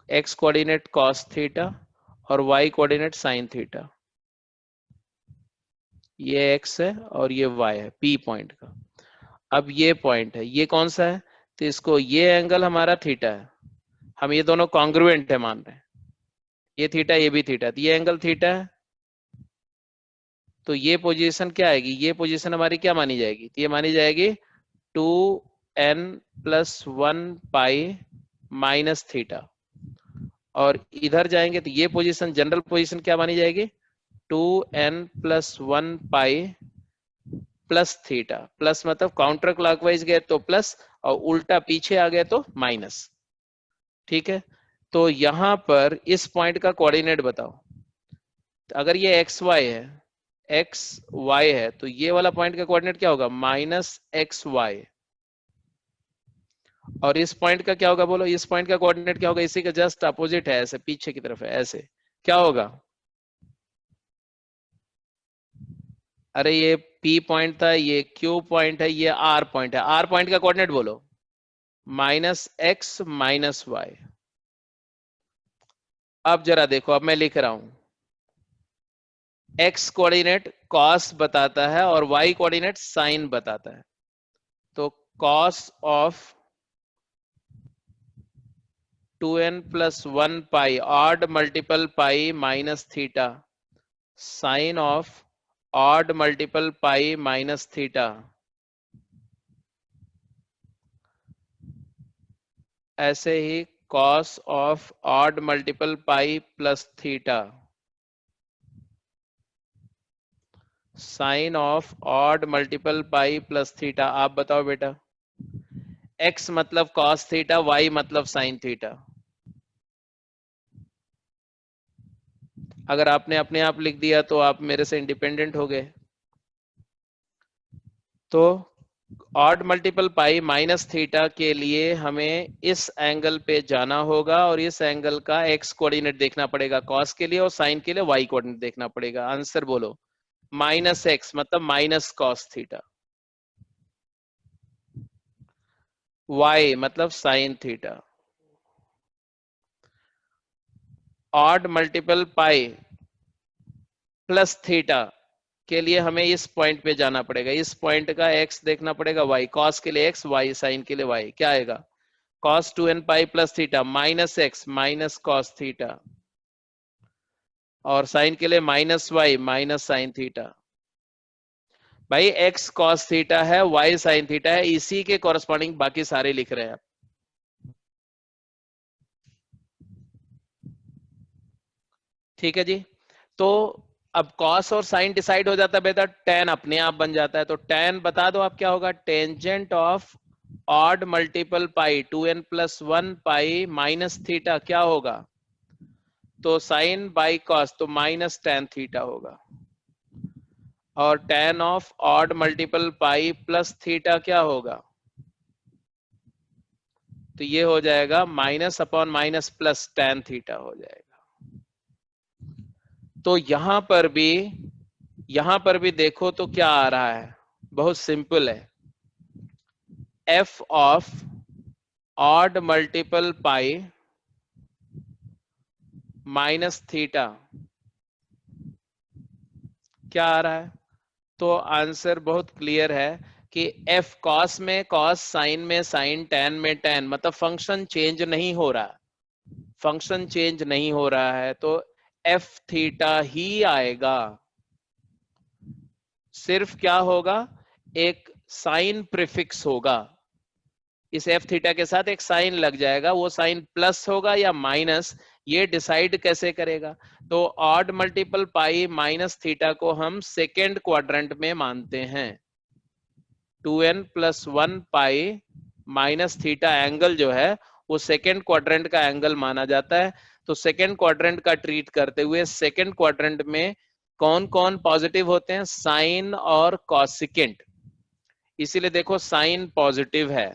एक्स कोऑर्डिनेट कॉस थीटा और वाई कोऑर्डिनेट साइन थीटा। ये एक्स है और ये वाई है पी पॉइंट का। अब ये पॉइंट है, ये कौन सा है, तो इसको, ये एंगल हमारा थीटा है, हम ये दोनों कॉन्ग्रुएंट है मान रहे हैं, ये थीटा ये भी थीटा, तो ये एंगल थीटा है। तो ये पोजीशन क्या आएगी, ये पोजीशन हमारी क्या मानी जाएगी, तो ये मानी जाएगी 2n प्लस 1 पाई माइनस थीटा, और इधर जाएंगे तो ये पोजीशन, जनरल पोजीशन क्या मानी जाएगी, 2n प्लस 1 पाई प्लस थीटा। प्लस मतलब काउंटर क्लॉकवाइज गए तो प्लस, और उल्टा पीछे आ गए तो माइनस। ठीक है, तो यहां पर इस पॉइंट का कोऑर्डिनेट बताओ, अगर ये एक्स वाई है, एक्स वाई है, तो ये वाला पॉइंट का कोऑर्डिनेट क्या होगा, माइनस एक्स वाई। और इस पॉइंट का क्या होगा बोलो, इस पॉइंट का कोऑर्डिनेट क्या होगा, इसी का जस्ट अपोजिट है, ऐसे पीछे की तरफ है, ऐसे क्या होगा, अरे ये P पॉइंट था, ये Q पॉइंट है, ये R पॉइंट है, R पॉइंट का कोऑर्डिनेट बोलो, माइनस एक्स माइनस वाई। अब जरा देखो, अब मैं लिख रहा हूं, x कोऑर्डिनेट cos बताता है और y कोऑर्डिनेट sin बताता है। तो cos of 2n plus 1 pi odd multiple pi minus theta, sine of odd multiple pi minus theta, ऐसे ही cos of odd multiple pi plus theta, sine of odd multiple pi plus theta. आप बताओ बेटा, x मतलब cos theta, y मतलब sin theta. अगर आपने अपने आप लिख दिया तो आप मेरे से इंडिपेंडेंट हो गए। तो odd multiple pi minus theta के लिए हमें इस एंगल पे जाना होगा और इस एंगल का एक्स कोऑर्डिनेट देखना पड़ेगा कॉस के लिए, और साइन के लिए वाई कोऑर्डिनेट देखना पड़ेगा। आंसर बोलो, माइनस एक्स मतलब माइनस कॉस थीटा, वाई मतलब sine theta. Odd multiple pi plus theta के लिए हमें इस पॉइंट पे जाना पड़ेगा, इस पॉइंट का एक्स देखना पड़ेगा, वाई कॉस के लिए एक्स, वाई साइन के लिए वाई, क्या आएगा cos 2n pi plus theta minus x minus cos theta, और साइन के लिए minus y minus sine theta. भाई एक्स कॉस थीटा है, वाई साइन थीटा है, इसी के कॉरस्पॉन्डिंग बाकी सारे लिख रहे हैं आप। ठीक है जी। तो अब कॉस और साइन डिसाइड हो जाता है बेटा, टेन अपने आप बन जाता है। तो टेन बता दो आप क्या होगा, tangent of odd multiple pi 2n plus 1 pi minus theta क्या होगा, तो साइन बाई कॉस तो माइनस टेन थीटा होगा। और ten of odd multiple pi plus theta क्या होगा, तो ये हो जाएगा minus upon minus plus tan theta हो जाएगा। तो यहां पर भी देखो तो क्या आ रहा है, बहुत सिंपल है। F of odd multiple pi minus theta क्या आ रहा है, तो आंसर बहुत क्लियर है कि एफ कॉस में कॉस, साइन में साइन, टेन में टेन, मतलब फंक्शन चेंज नहीं हो रहा, फंक्शन चेंज नहीं हो रहा है, तो एफ थीटा ही आएगा। सिर्फ क्या होगा, एक साइन प्रीफिक्स होगा, इस एफ थीटा के साथ एक साइन लग जाएगा, वो साइन प्लस होगा या माइनस, ये डिसाइड कैसे करेगा। तो odd multiple pi minus theta को हम सेकेंड क्वाड्रेंट में मानते हैं। 2n प्लस 1 पाई माइनस थीटा एंगल जो है वो सेकेंड क्वाड्रेंट का एंगल माना जाता है। तो सेकेंड क्वाड्रेंट का ट्रीट करते हुए सेकेंड क्वाड्रेंट में कौन कौन पॉजिटिव होते हैं, साइन और कॉसिकेंट, इसीलिए देखो साइन पॉजिटिव है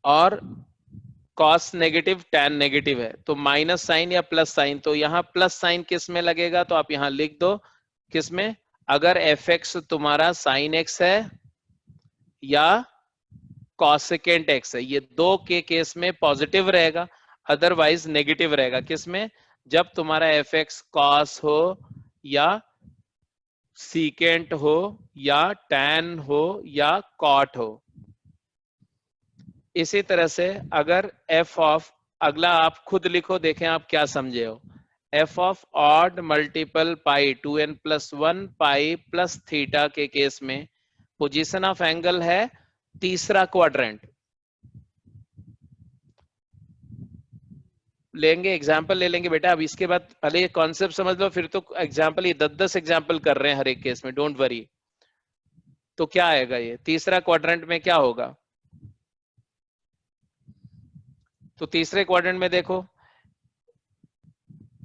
और कॉस नेगेटिव, टैन नेगेटिव है, तो माइनस साइन या प्लस साइन, तो यहां प्लस साइन किस में लगेगा, तो आप यहां लिख दो किस में, अगर एफ एक्स तुम्हारा साइन एक्स है या कॉसेकेंट एक्स है, ये दो के केस में पॉजिटिव रहेगा, अदरवाइज नेगेटिव रहेगा। किसमें, जब तुम्हारा एफ एक्स कॉस हो या सीकेंट हो या टैन हो या कॉट हो। इसी तरह से अगर एफ ऑफ, अगला आप खुद लिखो देखें आप क्या समझे हो, F of odd multiple pi 2n plus 1 pi plus theta के केस में पोजीशन ऑफ एंगल है तीसरा क्वाड्रेंट। लेंगे एग्जाम्पल ले लेंगे बेटा, अब इसके बाद पहले ये कॉन्सेप्ट समझ लो, फिर तो एग्जाम्पल, ये 10-10 एग्जाम्पल कर रहे हैं हर एक केस में, डोंट वरी। तो क्या आएगा, ये तीसरा क्वाड्रेंट में क्या होगा, तो तीसरे क्वाड्रेंट में देखो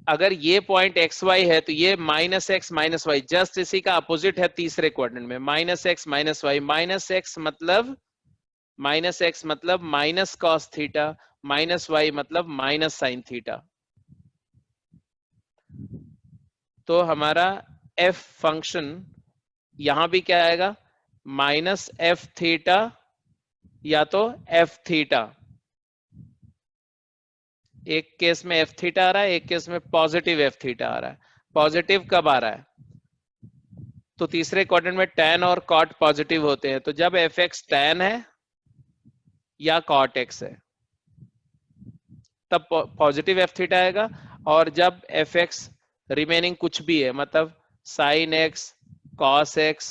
अगर ये पॉइंट एक्स वाई है तो ये minus x minus y, just इसी का अपोजिट है तीसरे क्वाड्रेंट में, minus x minus y, minus x मतलब minus cos theta, minus y मतलब माइनस साइन थीटा। तो हमारा एफ फंक्शन यहां भी क्या आएगा, माइनस एफ थीटा या तो एफ थीटा, एक केस में एफ थीटा आ रहा है, एक केस में पॉजिटिव एफ थीटा आ रहा है। पॉजिटिव कब आ रहा है, तो तीसरे क्वाड्रेंट में टैन और कॉट पॉजिटिव होते हैं, तो जब एफ एक्स टैन है या कॉट एक्स है तब पॉजिटिव एफ थीटा आएगा, और जब एफ एक्स रिमेनिंग कुछ भी है, मतलब sine x, cos x,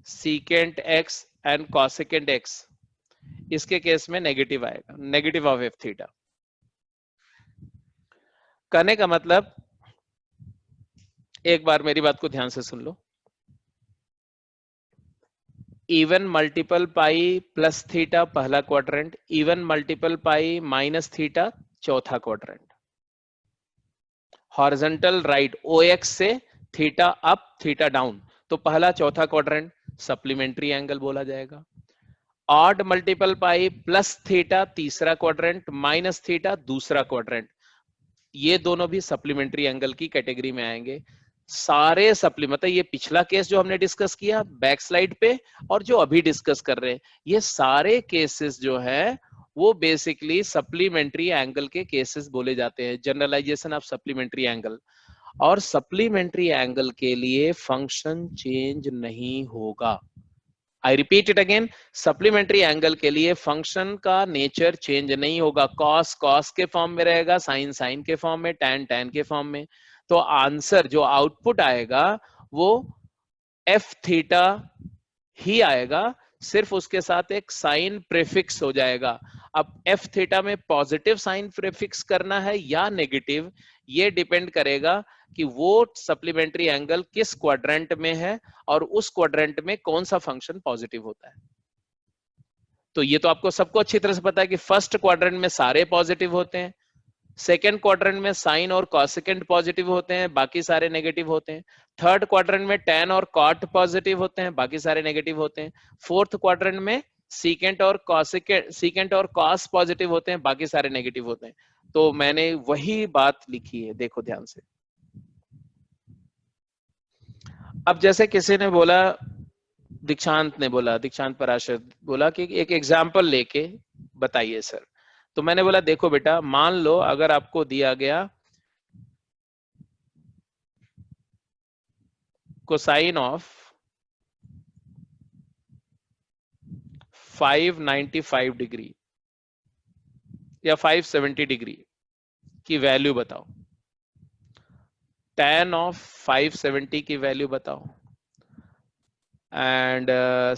secant x and cosecant x, इसके केस में नेगेटिव आएगा, नेगेटिव ऑफ एफ थीटा। कहने का मतलब, एक बार मेरी बात को ध्यान से सुन लो, even multiple pi plus theta पहला quadrant, even multiple pi minus theta चौथा quadrant, horizontal right O x से थीटा अप थीटा डाउन, तो पहला चौथा क्वाड्रेंट सप्लीमेंट्री एंगल बोला जाएगा। Odd multiple pi plus theta तीसरा क्वाड्रेंट, माइनस थीटा दूसरा क्वाड्रेंट, ये दोनों भी सप्लीमेंट्री एंगल की कैटेगरी में आएंगे। सारे मतलब ये पिछला केस जो हमने डिस्कस किया बैक स्लाइड पे और जो अभी डिस्कस कर रहे हैं, ये सारे केसेस जो है वो बेसिकली सप्लीमेंट्री एंगल के केसेस बोले जाते हैं, जनरलाइजेशन ऑफ सप्लीमेंट्री एंगल। और सप्लीमेंट्री एंगल के लिए फंक्शन चेंज नहीं होगा, I repeat it again, supplementary angle के लिए फंक्शन का नेचर चेंज नहीं होगा, कॉस कॉस के फॉर्म में रहेगा, साइन साइन के फॉर्म में, टैन टैन के फॉर्म में। तो आंसर जो आउटपुट आएगा वो एफ थीटा ही आएगा, सिर्फ उसके साथ एक साइन प्रीफिक्स हो जाएगा। अब एफ थीटा में पॉजिटिव साइन प्रीफिक्स करना है या नेगेटिव, ये डिपेंड करेगा कि वो सप्लीमेंट्री एंगल किस क्वाड्रेंट में है और उस क्वाड्रेंट में कौन सा फंक्शन पॉजिटिव होता है। तो ये तो आपको सबको अच्छी तरह से पता है कि फर्स्ट क्वाड्रेंट में सारे पॉजिटिव होते हैं, सेकेंड क्वाड्रेंट में साइन और कॉसेकेंट पॉजिटिव होते हैं, बाकी सारे नेगेटिव होते हैं। थर्ड क्वाड्रेंट में टैन और कॉट पॉजिटिव होते हैं, बाकी सारे नेगेटिव होते हैं। फोर्थ क्वाड्रेंट में सीकेंट और कॉस पॉजिटिव होते हैं, बाकी सारे नेगेटिव होते हैं। तो मैंने वही बात लिखी है, देखो ध्यान से। अब जैसे किसी ने बोला, दीक्षांत पराशर बोला कि एक एग्जाम्पल लेके बताइए सर। तो मैंने बोला देखो बेटा, मान लो अगर आपको दिया गया कोसाइन ऑफ 595 डिग्री या 570 डिग्री की वैल्यू बताओ, tan ऑफ 570 की वैल्यू बताओ, एंड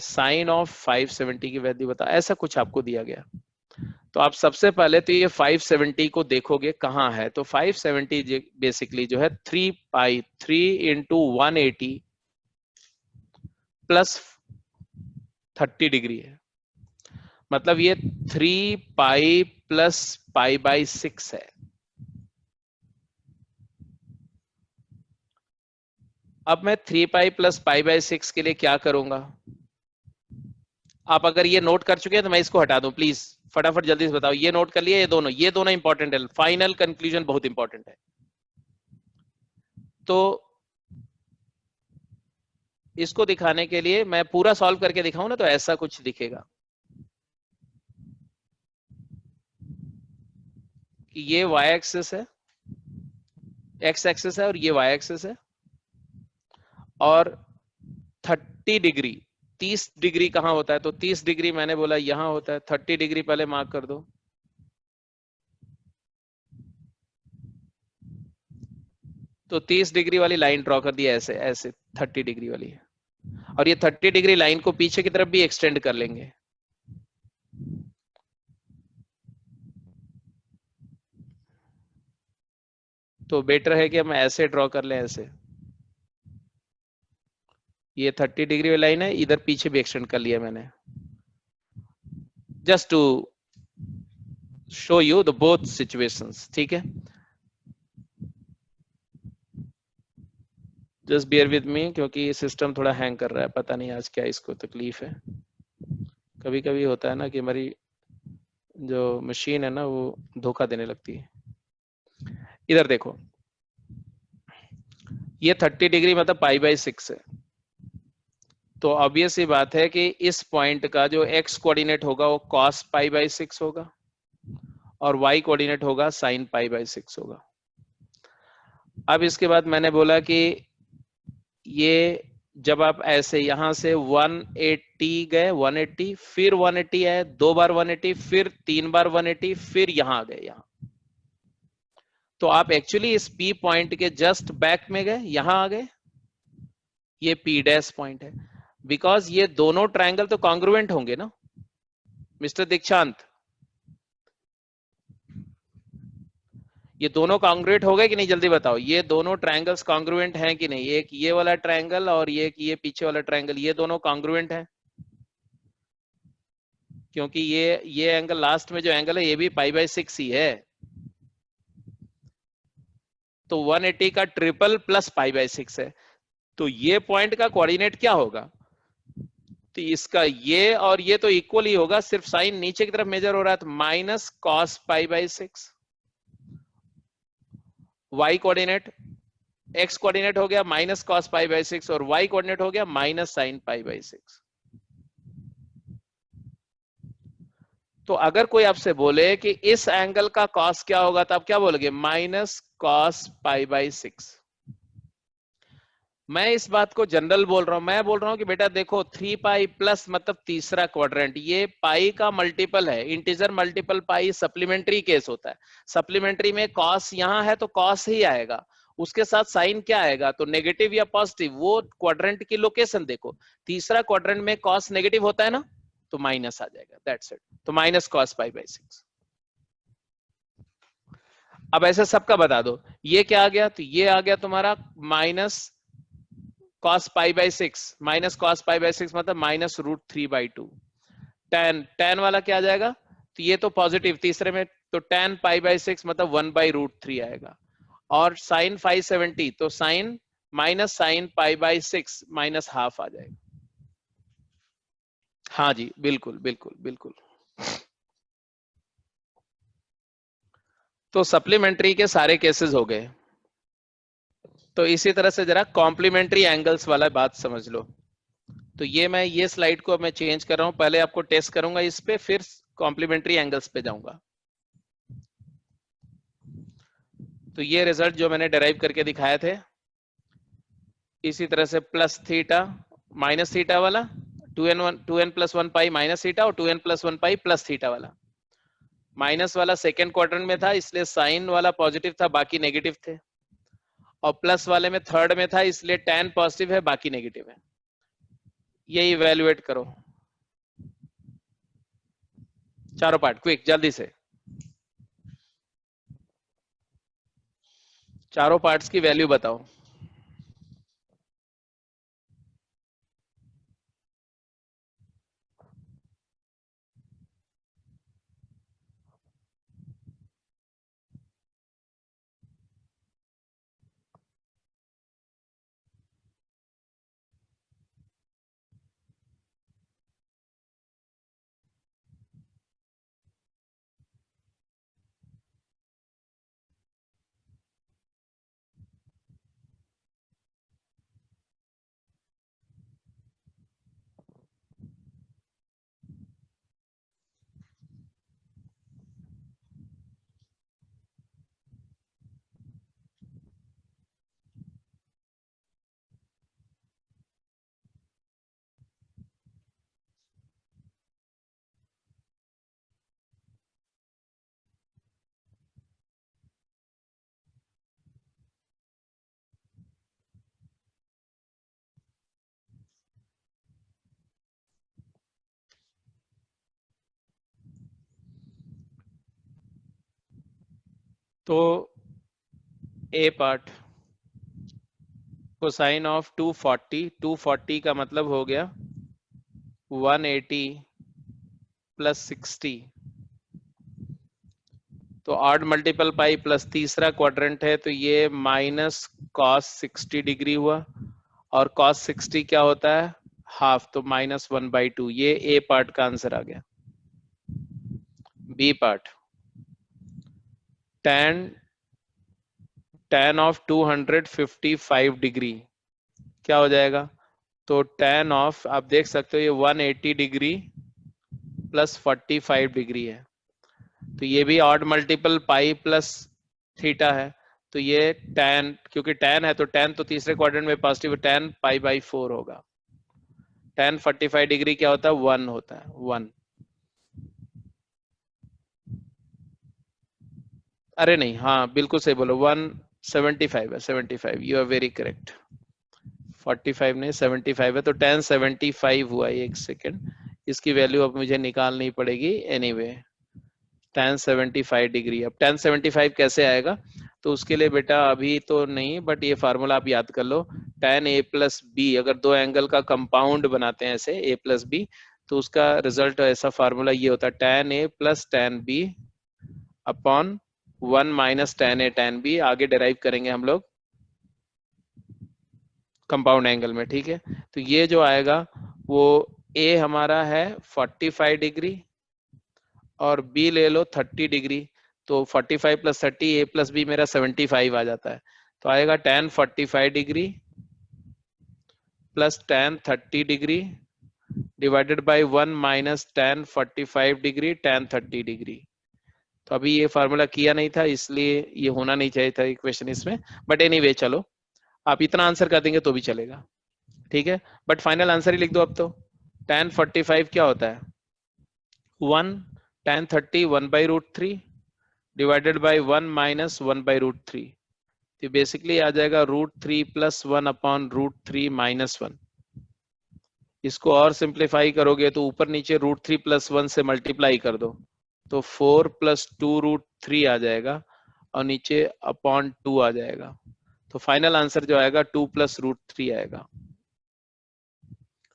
साइन ऑफ 570 की वैल्यू बताओ, ऐसा कुछ आपको दिया गया। तो आप सबसे पहले तो ये 570 को देखोगे कहाँ है। तो 570 बेसिकली जो है 3 पाई 3 इंटू 180 प्लस 30 डिग्री है, मतलब ये 3 पाई प्लस पाई बाई 6 है। अब मैं 3 पाई प्लस पाई बाई 6 के लिए क्या करूंगा, आप अगर ये नोट कर चुके हैं तो मैं इसको हटा दूं, प्लीज फटाफट जल्दी से बताओ। ये नोट कर लिया, ये दोनों इंपॉर्टेंट है, फाइनल कंक्लूजन बहुत इंपॉर्टेंट है। तो इसको दिखाने के लिए मैं पूरा सॉल्व करके दिखाऊं ना, तो ऐसा कुछ दिखेगा कि ये y एक्सिस है, x एक्सिस है और ये y एक्सिस है, और 30 डिग्री 30 डिग्री कहां होता है, तो 30 डिग्री मैंने बोला यहां होता है। 30 डिग्री पहले मार्क कर दो। तो 30 डिग्री वाली लाइन ड्रॉ कर दी ऐसे ऐसे 30 डिग्री वाली, और ये 30 डिग्री लाइन को पीछे की तरफ भी एक्सटेंड कर लेंगे। तो बेटर है कि हम ऐसे ड्रॉ कर लें, ऐसे। ये 30 डिग्री वाली लाइन है, इधर पीछे भी एक्सटेंड कर लिया मैंने, just to show you the both situations, ठीक है। जस्ट बियर विद मी, क्योंकि सिस्टम थोड़ा हैंग कर रहा है, पता नहीं आज क्या इसको तकलीफ है। कभी कभी होता है ना कि हमारी जो मशीन है ना वो धोखा देने लगती है। इधर देखो, ये 30 डिग्री मतलब पाई बाई 6 है। तो ऑब्वियस ही बात है कि इस पॉइंट का जो x कोऑर्डिनेट होगा वो cos पाई बाई 6 होगा, और y कोऑर्डिनेट होगा sin पाई बाई 6 होगा। अब इसके बाद मैंने बोला कि ये जब आप ऐसे यहां से 180 गए, 180 फिर 180 है, 2 बार 180 फिर 3 बार 180 फिर यहां आ गए यहां, तो आप एक्चुअली इस P पॉइंट के जस्ट बैक में गए, यहां आ गए। ये P डैश पॉइंट है, बिकॉज ये दोनों ट्रायंगल तो कॉन्ग्रुएंट होंगे ना मिस्टर दीक्षांत, ये दोनों कॉन्ग्रुएंट हो गए कि नहीं, जल्दी बताओ। ये दोनों ट्रायंगल्स कॉन्ग्रुएंट हैं कि नहीं, एक ये वाला ट्रायंगल और ये पीछे वाला ट्रायंगल, ये दोनों कॉन्ग्रुएंट हैं, क्योंकि ये एंगल लास्ट में जो एंगल है ये भी पाई बाई 6 ही है। तो 180 का ट्रिपल प्लस पाई बाई 6 है, तो ये पॉइंट का कोऑर्डिनेट क्या होगा, तो इसका ये और ये तो इक्वल ही होगा, सिर्फ साइन नीचे की तरफ मेजर हो रहा है, तो minus cos pi by 6। y coordinate, x coordinate हो गया माइनस कॉस पाई बाई 6, और y कोऑर्डिनेट हो गया माइनस साइन पाई बाई 6। तो अगर कोई आपसे बोले कि इस एंगल का कॉस क्या होगा, तो आप क्या बोलोगे, माइनस कॉस पाई बाई 6। मैं इस बात को जनरल बोल रहा हूं, मैं बोल रहा हूं कि बेटा देखो 3 पाई प्लस मतलब तीसरा क्वाड्रेंट, ये पाई का मल्टीपल है, इंटीजर मल्टीपल पाई सप्लीमेंट्री केस होता है। सप्लीमेंट्री में कॉस यहाँ है तो कॉस ही आएगा, उसके साथ साइन क्या आएगा, तो नेगेटिव या पॉजिटिव, वो क्वाड्रेंट की लोकेशन देखो, तीसरा क्वाड्रेंट में कॉस नेगेटिव होता है ना, तो माइनस आ जाएगा, दैट्स इट। तो माइनस कॉस पाई बाई 6। अब ऐसे सबका बता दो, ये क्या आ गया, तो ये आ गया तुम्हारा minus cos pi by 6, minus cos pi by 6 मतलब माइनस √3/2। tan वाला क्या आ जाएगा, तो ये तो पॉजिटिव तीसरे में, तो tan pi by 6 मतलब 1/√3 आएगा। और sin 570 तो sin minus sin pi by 6 minus half आ जाएगा। हाँ जी बिल्कुल बिल्कुल बिल्कुल। तो सप्लीमेंट्री के सारे केसेस हो गए। तो इसी तरह से जरा कॉम्प्लीमेंट्री एंगल्स वाला बात समझ लो। तो ये स्लाइड को मैं चेंज कर रहा हूं, पहले आपको टेस्ट करूंगा इस पे, फिर कॉम्प्लीमेंट्री एंगल्स पे जाऊंगा। तो ये रिजल्ट जो मैंने डेराइव करके दिखाए थे, इसी तरह से प्लस थीटा माइनस थीटा वाला, 2n प्लस 1 पाई माइनस थीटा, और 2n प्लस 1 पाई प्लस थीटा वाला। माइनस वाला सेकेंड क्वाड्रेंट में था इसलिए साइन वाला पॉजिटिव था, बाकी नेगेटिव थे, और प्लस वाले में थर्ड में था इसलिए tan पॉजिटिव है बाकी नेगेटिव है। ये इवेल्युएट करो चारों पार्ट, क्विक जल्दी से, चारों पार्ट्स की वैल्यू बताओ। तो ए पार्ट, कोसाइन ऑफ 240, 240 का मतलब हो गया 180 प्लस 60, तो ऑड मल्टीपल पाई प्लस तीसरा क्वाड्रेंट है तो ये माइनस कॉस 60 डिग्री हुआ, और कॉस 60 क्या होता है, हाफ, तो -1/2। ये ए पार्ट का आंसर आ गया। B part, tan of 255 degree क्या हो जाएगा, तो tan ऑफ आप देख सकते हो ये 180 डिग्री प्लस 45 डिग्री है, तो ये भी odd multiple pi plus theta है, तो ये tan, क्योंकि tan है तो tan तो तीसरे क्वाड्रेंट में पॉजिटिव, tan π/4 होगा। tan 45 डिग्री क्या होता है, 1 होता है, 1। अरे नहीं, हाँ बिल्कुल सही बोलो, 175 है, 75, यू आर वेरी करेक्ट। 45 नहीं 75 है, तो tan 75 हुआ। एक सेकेंड, इसकी वैल्यू अब मुझे निकालनी पड़ेगी एनीवे। tan 75 डिग्री, अब tan 75 कैसे आएगा, तो उसके लिए बेटा अभी तो नहीं, बट ये फार्मूला आप याद कर लो, tan a प्लस बी, अगर दो एंगल का कंपाउंड बनाते हैं ऐसे a प्लस बी, तो उसका रिजल्ट ऐसा फार्मूला ये होता है, tan a plus tan b upon 1 minus tan a tan b, आगे डेराइव करेंगे हम लोग कंपाउंड एंगल में, ठीक है। तो ये जो आएगा वो a हमारा है 45 डिग्री और b ले लो 30 डिग्री, तो 45 प्लस 30 a प्लस b मेरा 75 आ जाता है, तो आएगा tan 45 degree plus tan 30 degree divided by 1 minus tan 45 degree tan 30 degree. तो अभी ये फार्मूला किया नहीं था इसलिए ये होना नहीं चाहिए था इक्वेशन इसमें, बट एनीवे चलो आप इतना आंसर कर देंगे तो भी चलेगा, ठीक है, बट फाइनल आंसर ही लिख दो अब तो। tan 45 क्या होता है? 1 tan 30 1/√3 डिवाइडेड बाई 1 माइनस 1/√3, तो बेसिकली आ जाएगा √3 + 1 अपॉन √3 - 1। इसको और सिंप्लीफाई करोगे तो ऊपर नीचे √3 + 1 से मल्टीप्लाई कर दो, तो 4 + 2√3 आ जाएगा और नीचे अपॉन 2 आ जाएगा, तो फाइनल आंसर जो आएगा 2 + √3 आएगा।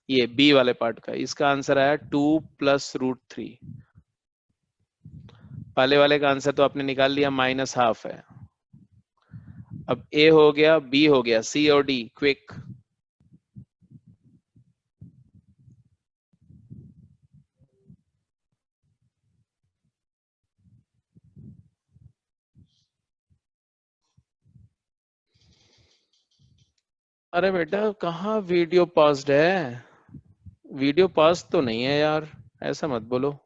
ये बी वाले पार्ट का, इसका आंसर आया 2 + √3। पहले वाले का आंसर तो आपने निकाल लिया, -½ है। अब ए हो गया, बी हो गया, सी और डी क्विक। अरे बेटा कहाँ वीडियो पॉज्ड है? वीडियो पॉज तो नहीं है यार, ऐसा मत बोलो।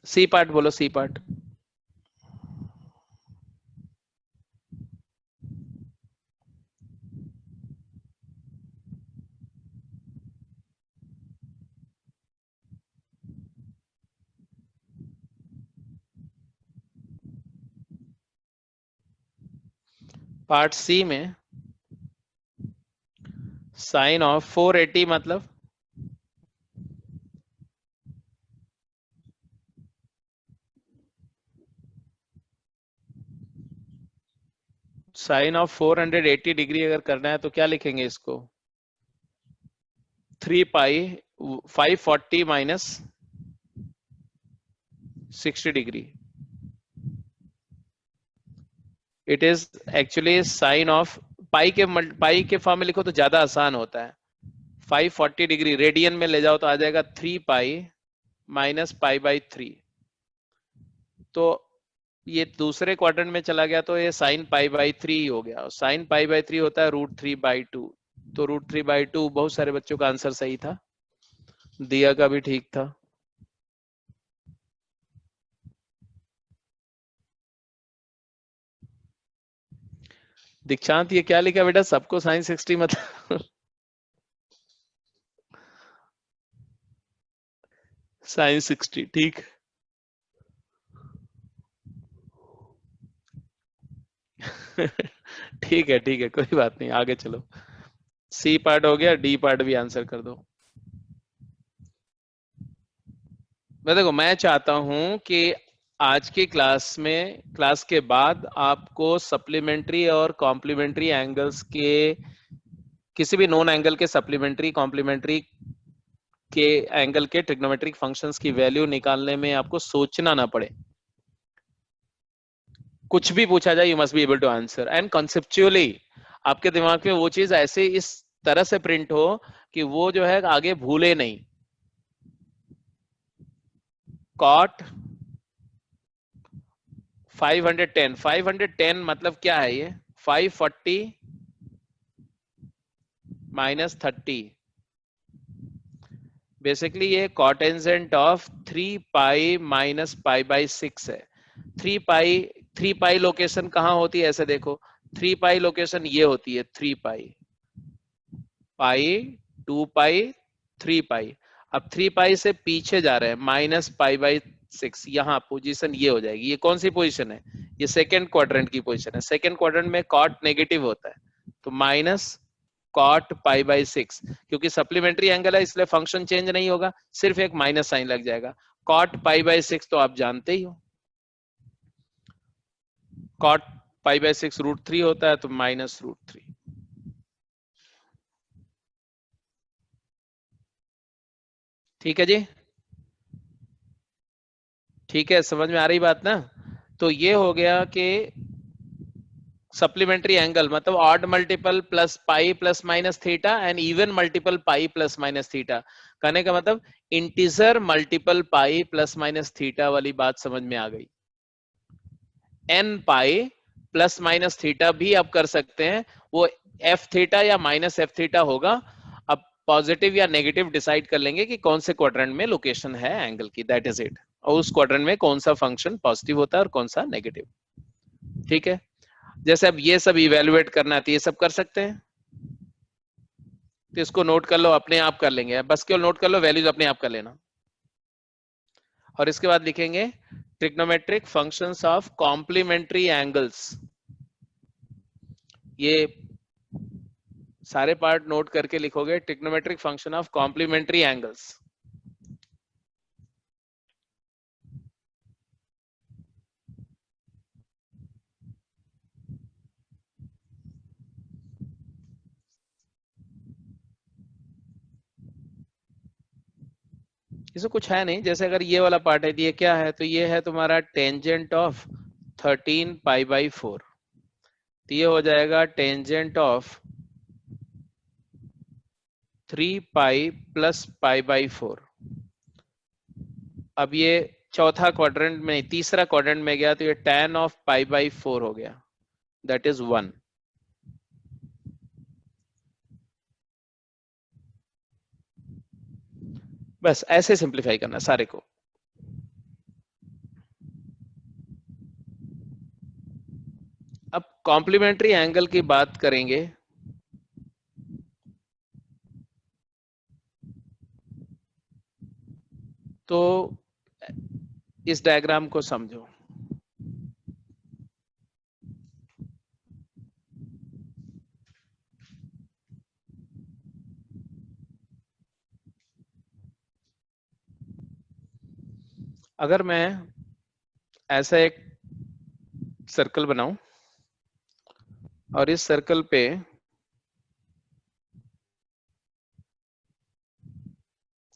सी पार्ट बोलो, सी पार्ट। पार्ट सी में साइन ऑफ 480 मतलब साइन ऑफ 480 डिग्री अगर करना है तो क्या लिखेंगे इसको? 3π 540 माइनस 60 डिग्री। It is actually sine of pi के फॉर्म में लिखो तो ज्यादा आसान होता है। 540 डिग्री रेडियन में ले जाओ तो आ जाएगा 3π - π/3। तो ये दूसरे क्वाड्रेंट में चला गया तो ये साइन π/3 हो गया, साइन π/3 होता है √3/2, तो √3/2 बहुत सारे बच्चों का आंसर सही था, दिया का भी ठीक था। दीक्षांत ये क्या लिखा बेटा, सबको साइन 60 मतलब साइन 60 ठीक। ठीक है ठीक है, कोई बात नहीं, आगे चलो। सी पार्ट हो गया, डी पार्ट भी आंसर कर दो। देखो मैं चाहता हूं कि आज की क्लास के बाद आपको सप्लीमेंट्री और कॉम्प्लीमेंट्री एंगल्स के किसी भी नॉन एंगल के सप्लीमेंट्री कॉम्प्लीमेंट्री के एंगल के ट्रिग्नोमेट्रिक फंक्शंस की वैल्यू निकालने में आपको सोचना ना पड़े। कुछ भी पूछा जाए you must be able to answer, and conceptually आपके दिमाग में वो चीज ऐसे इस तरह से प्रिंट हो कि वो जो है आगे भूले नहीं। कॉट 510 मतलब क्या है ये? 540 - 30, बेसिकली ये कॉटेंजेंट ऑफ 3π - π/6 है। 3π लोकेशन कहाँ होती है ऐसे देखो, 3π लोकेशन ये होती है, 3π पाई 2π 3π। अब 3π से पीछे जा रहे हैं -π/6, यहाँ पोजीशन ये हो जाएगी। ये कौन सी पोजीशन है? ये सेकेंड क्वाड्रेंट की पोजीशन है। सेकेंड क्वाड्रेंट में कॉट नेगेटिव होता है, तो -cot π/6, क्योंकि सप्लीमेंट्री एंगल है इसलिए फंक्शन चेंज नहीं होगा, सिर्फ एक माइनस साइन लग जाएगा। cot π/6 तो आप जानते ही हो, cot π/6 √3 होता है, तो -√3। ठीक है जी, ठीक है, समझ में आ रही बात ना? तो ये हो गया कि सप्लीमेंट्री एंगल मतलब odd multiple plus pi plus minus theta and even multiple pi plus minus theta. कहने का मतलब integer multiple pi plus minus theta वाली बात समझ में आ गई। N pi plus minus theta भी आप कर सकते हैं, वो एफ थीटा या -f थीटा होगा। अब पॉजिटिव या नेगेटिव डिसाइड कर लेंगे कि कौन से क्वाड्रेंट में लोकेशन है एंगल की, दैट इज इट। और उस क्वाड्रेंट में कौन सा फंक्शन पॉजिटिव होता है और कौन सा नेगेटिव। ठीक है, जैसे अब ये सब इवेलुएट करना है तो ये सब कर सकते हैं, तो इसको नोट कर लो, अपने आप कर लेंगे, बस केवल नोट कर लो, वैल्यूज अपने आप कर लेना। और इसके बाद लिखेंगे trigonometric functions of complementary angles. ये सारे पार्ट नोट करके लिखोगे, trigonometric function of complementary angles. इसमें कुछ है नहीं, जैसे अगर ये वाला पार्ट है तो ये क्या है, तो ये है तुम्हारा टेंजेंट ऑफ 13 पाई बाई 4, तो ये हो जाएगा tangent of 3 pi plus pi by 4। अब ये चौथा क्वाड्रेंट में, तीसरा क्वाड्रेंट में गया तो ये tan ऑफ पाई बाई 4 हो गया, दैट इज 1। बस ऐसे सिंप्लीफाई करना सारे को। अब कॉम्प्लीमेंट्री एंगल की बात करेंगे, तो इस डायग्राम को समझो। अगर मैं ऐसा एक सर्कल बनाऊं और इस सर्कल पे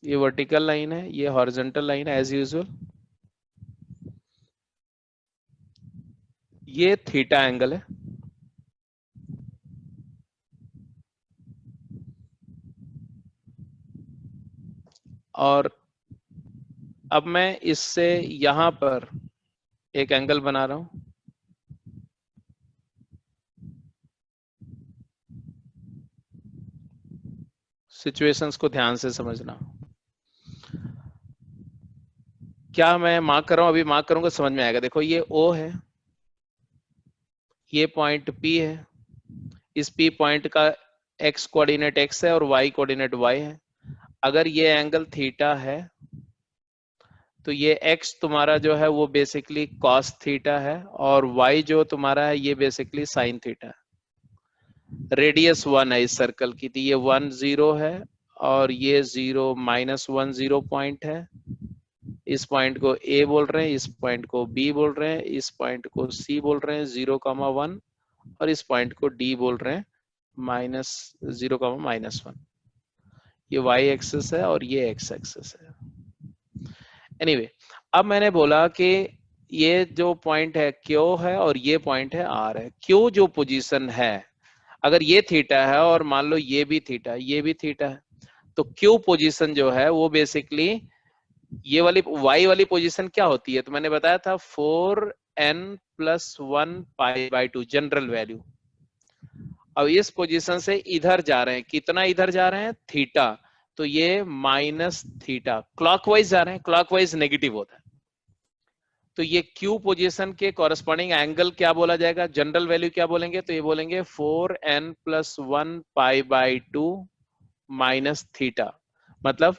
ये वर्टिकल लाइन है, ये हॉरिजॉन्टल लाइन है एज यूजुअल, ये थीटा एंगल है, और अब मैं इससे यहां पर एक एंगल बना रहा हूं, सिचुएशंस को ध्यान से समझना। क्या मैं मार्क कर रहा हूं, अभी मार्क करूंगा समझ में आएगा। देखो ये O है, ये पॉइंट P है, इस P पॉइंट का x कोऑर्डिनेट x है और y कोऑर्डिनेट y है। अगर ये एंगल थीटा है तो ये x तुम्हारा जो है वो बेसिकली cos थीटा है, और y जो तुम्हारा है ये बेसिकली sin थीटा है। रेडियस 1 है इस सर्कल की, तो ये 1 0 है और ये 0 -1 0 पॉइंट है। इस पॉइंट को A बोल रहे हैं, इस पॉइंट को B बोल रहे हैं, इस पॉइंट को C बोल रहे हैं 0,1, और इस पॉइंट को D बोल रहे हैं -0,-1। ये y एक्सिस है और ये x एक्सिस है। एनीवे, अब मैंने बोला कि ये जो पॉइंट है Q है और ये पॉइंट है R है। Q जो पोजीशन है, अगर ये थीटा है और मान लो ये भी थीटा, ये भी थीटा है, तो Q पोजीशन जो है वो बेसिकली ये वाली y वाली पोजीशन क्या होती है, तो मैंने बताया था 4n+1 pi by 2 general value. अब इस पोजीशन से इधर जा रहे हैं, कितना इधर जा रहे हैं, थीटा, तो ये माइनस थीटा, क्लॉकवाइज जा रहे हैं, क्लॉकवाइज नेगेटिव होता है। तो ये Q पोजीशन के कॉरेस्पॉन्डिंग एंगल क्या बोला जाएगा, जनरल वैल्यू क्या बोलेंगे, तो ये बोलेंगे 4n+1 pi by 2 minus theta, मतलब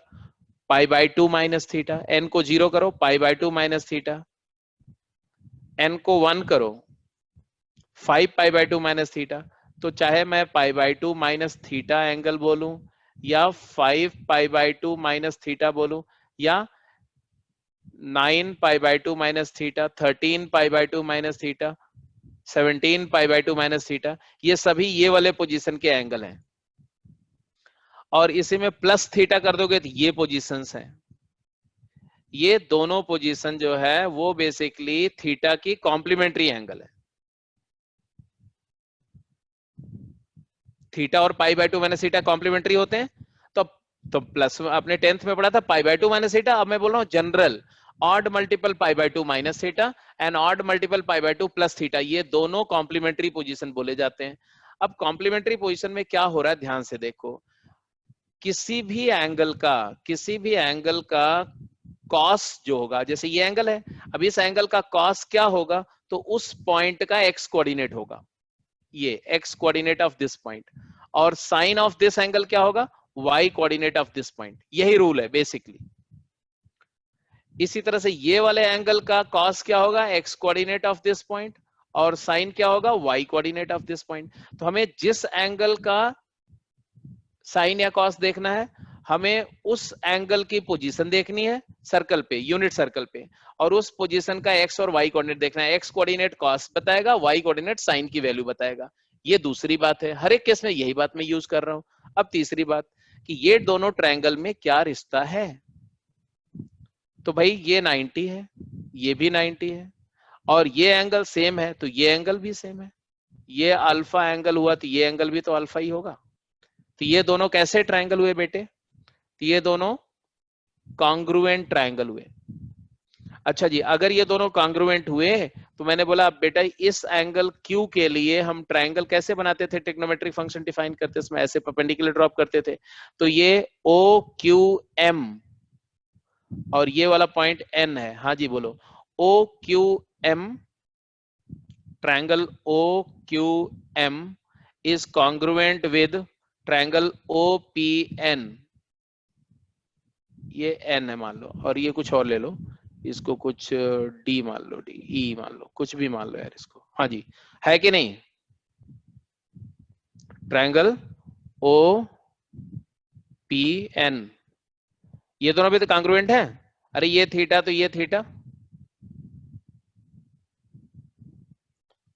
पाई बाई 2 माइनस थीटा। n को 0 करो, पाई बाई 2 माइनस थीटा, n को 1 करो, 5 पाई बाई 2 माइनस थीटा। तो चाहे मैं पाई बाई 2 माइनस थीटा एंगल बोलूं, या 5 पाई बाई 2 माइनस थीटा बोलूं, या 9 पाई by 2 minus theta, 13 pi by 2 minus theta, 17 pi by 2 minus theta, ये सभी ये वाले पोजीशन के एंगल हैं। और इसी में प्लस थीटा कर दोगे तो ये पोजीशंस हैं। ये दोनों पोजीशन जो है वो बेसिकली थीटा की कॉम्प्लीमेंट्री एंगल है। थीटा और pi by 2 minus theta complementary होते हैं, तो प्लस आपने 10th में पढ़ा था पाई बाई 2 माइनस थीटा। अब मैं बोल रहा हूँ general, odd multiple pi by 2 minus theta and odd multiple pi by 2 plus theta, ये दोनों कॉम्प्लीमेंट्री पोजीशन बोले जाते हैं। अब कॉम्प्लीमेंट्री पोजीशन में क्या हो रहा है ध्यान से देखो, किसी भी एंगल का कॉस जो होगा, जैसे ये एंगल है, अब इस एंगल का कॉस क्या होगा, तो उस पॉइंट का एक्स कोऑर्डिनेट होगा, ये x coordinate of this point, और साइन ऑफ दिस एंगल क्या होगा, y coordinate of this point. यही रूल है बेसिकली। इसी तरह से ये वाले एंगल का कॉस क्या होगा, x coordinate of this point, और साइन क्या होगा, y coordinate of this point. तो हमें जिस एंगल का साइन या कॉस देखना है, हमें उस एंगल की पोजीशन देखनी है सर्कल पे, यूनिट सर्कल पे, और उस पोजीशन का एक्स और वाई कोऑर्डिनेट देखना है। एक्स कोऑर्डिनेट कॉस बताएगा, वाई कोऑर्डिनेट साइन की वैल्यू बताएगा। ये दूसरी बात है, हर एक केस में यही बात मैं यूज कर रहा हूं। अब तीसरी बात कि ये दोनों ट्रायंगल में क्या रिश्ता है, तो भाई ये 90 है, ये भी 90 है, और ये एंगल सेम है तो ये एंगल भी सेम है। ये अल्फा एंगल हुआ तो ये एंगल भी तो अल्फा ही होगा। तो ये दोनों कैसे ट्रायंगल हुए बेटे, तो ये दोनों कॉन्ग्रुएंट ट्रायंगल हुए। अच्छा जी, अगर ये दोनों कॉन्ग्रुएंट हुए तो मैंने बोला बेटा इस एंगल Q के लिए हम ट्रायंगल कैसे बनाते थे, ट्रिग्नोमेट्रिक फंक्शन डिफाइन करते समय ऐसे परपेंडिकुलर ड्रॉप करते थे। तो ये OQM और ये वाला पॉइंट N है। हाँ जी बोलो, OQM, triangle OQM is congruent with triangle OPN। ये N है मान लो, और ये कुछ और ले लो, इसको कुछ D मान लो, D E मान लो, कुछ भी मान लो यार इसको। हाँ जी, है कि नहीं, ट्रायंगल OPN, ये दोनों भी तो कॉन्ग्रुएंट है। अरे ये थीटा तो ये थीटा।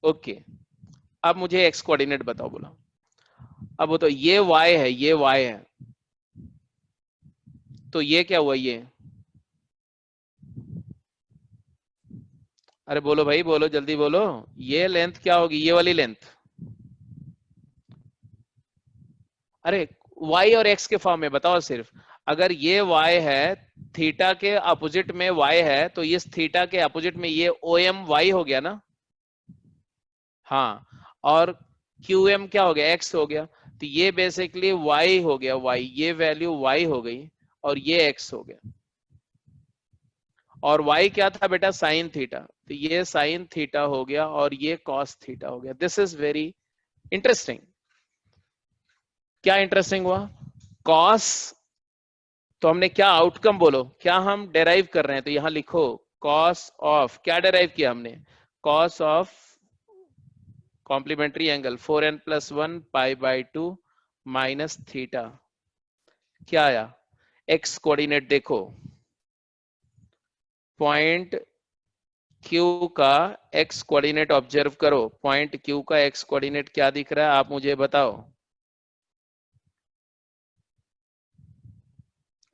ओके, अब मुझे एक्स कोऑर्डिनेट बताओ बोला। अब वो तो ये y है, ये y है, तो ये क्या हुआ, ये, अरे बोलो भाई बोलो, जल्दी बोलो, ये लेंथ क्या होगी, ये वाली लेंथ। अरे y और x के फॉर्म में बताओ सिर्फ। अगर ये y है, थीटा के अपोजिट में y है, तो इस थीटा के अपोजिट में ये OM y हो गया ना। हाँ, और QM क्या हो गया, x हो गया। तो ये बेसिकली y हो गया, y, ये वैल्यू y हो गई, और ये x हो गया। और y क्या था बेटा, साइन थीटा, तो ये साइन थीटा हो गया, और ये कॉस थीटा हो गया। This is very interesting. क्या इंटरेस्टिंग हुआ, कॉस, तो हमने क्या आउटकम बोलो, क्या हम डेराइव कर रहे हैं, तो यहां लिखो कॉस ऑफ, क्या डेराइव किया हमने, cos of complementary angle 4n+1 π/2 minus theta. क्या आया, एक्स कोऑर्डिनेट देखो, पॉइंट Q का एक्स कोऑर्डिनेट ऑब्जर्व करो, पॉइंट Q का एक्स कोऑर्डिनेट क्या दिख रहा है, आप मुझे बताओ,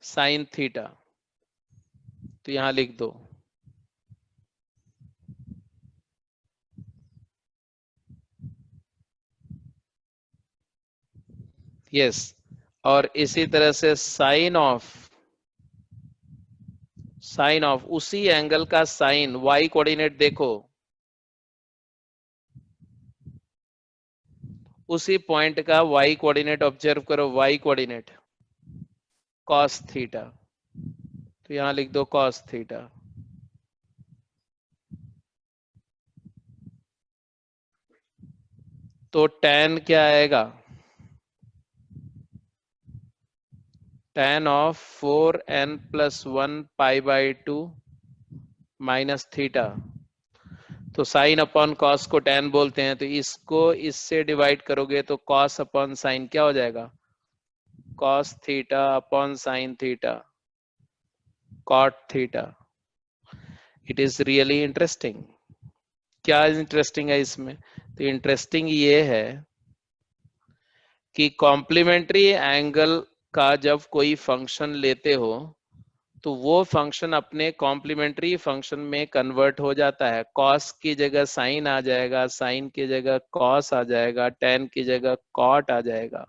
साइन थीटा। तो यहां लिख दो, यस, और इसी तरह से साइन ऑफ उसी एंगल का साइन, y कोऑर्डिनेट देखो, उसी पॉइंट का y कोऑर्डिनेट ऑब्जर्व करो, y कोऑर्डिनेट cos थीटा। तो यहां लिख दो cos थीटा। तो tan क्या आएगा, tan of 4n+1 π/2 minus theta. तो साइन अपॉन कॉस को tan बोलते हैं, तो इसको इससे डिवाइड करोगे तो cos अपॉन साइन क्या हो जाएगा, cos theta upon sine theta, cot theta. It is really interesting. क्या इंटरेस्टिंग है इसमें, तो इंटरेस्टिंग ये है कि कॉम्प्लीमेंट्री एंगल का जब कोई फंक्शन लेते हो तो वो फंक्शन अपने कॉम्प्लीमेंट्री फंक्शन में कन्वर्ट हो जाता है। कॉस की जगह साइन आ जाएगा, साइन की जगह कॉस आ जाएगा, टेन की जगह कॉट आ जाएगा।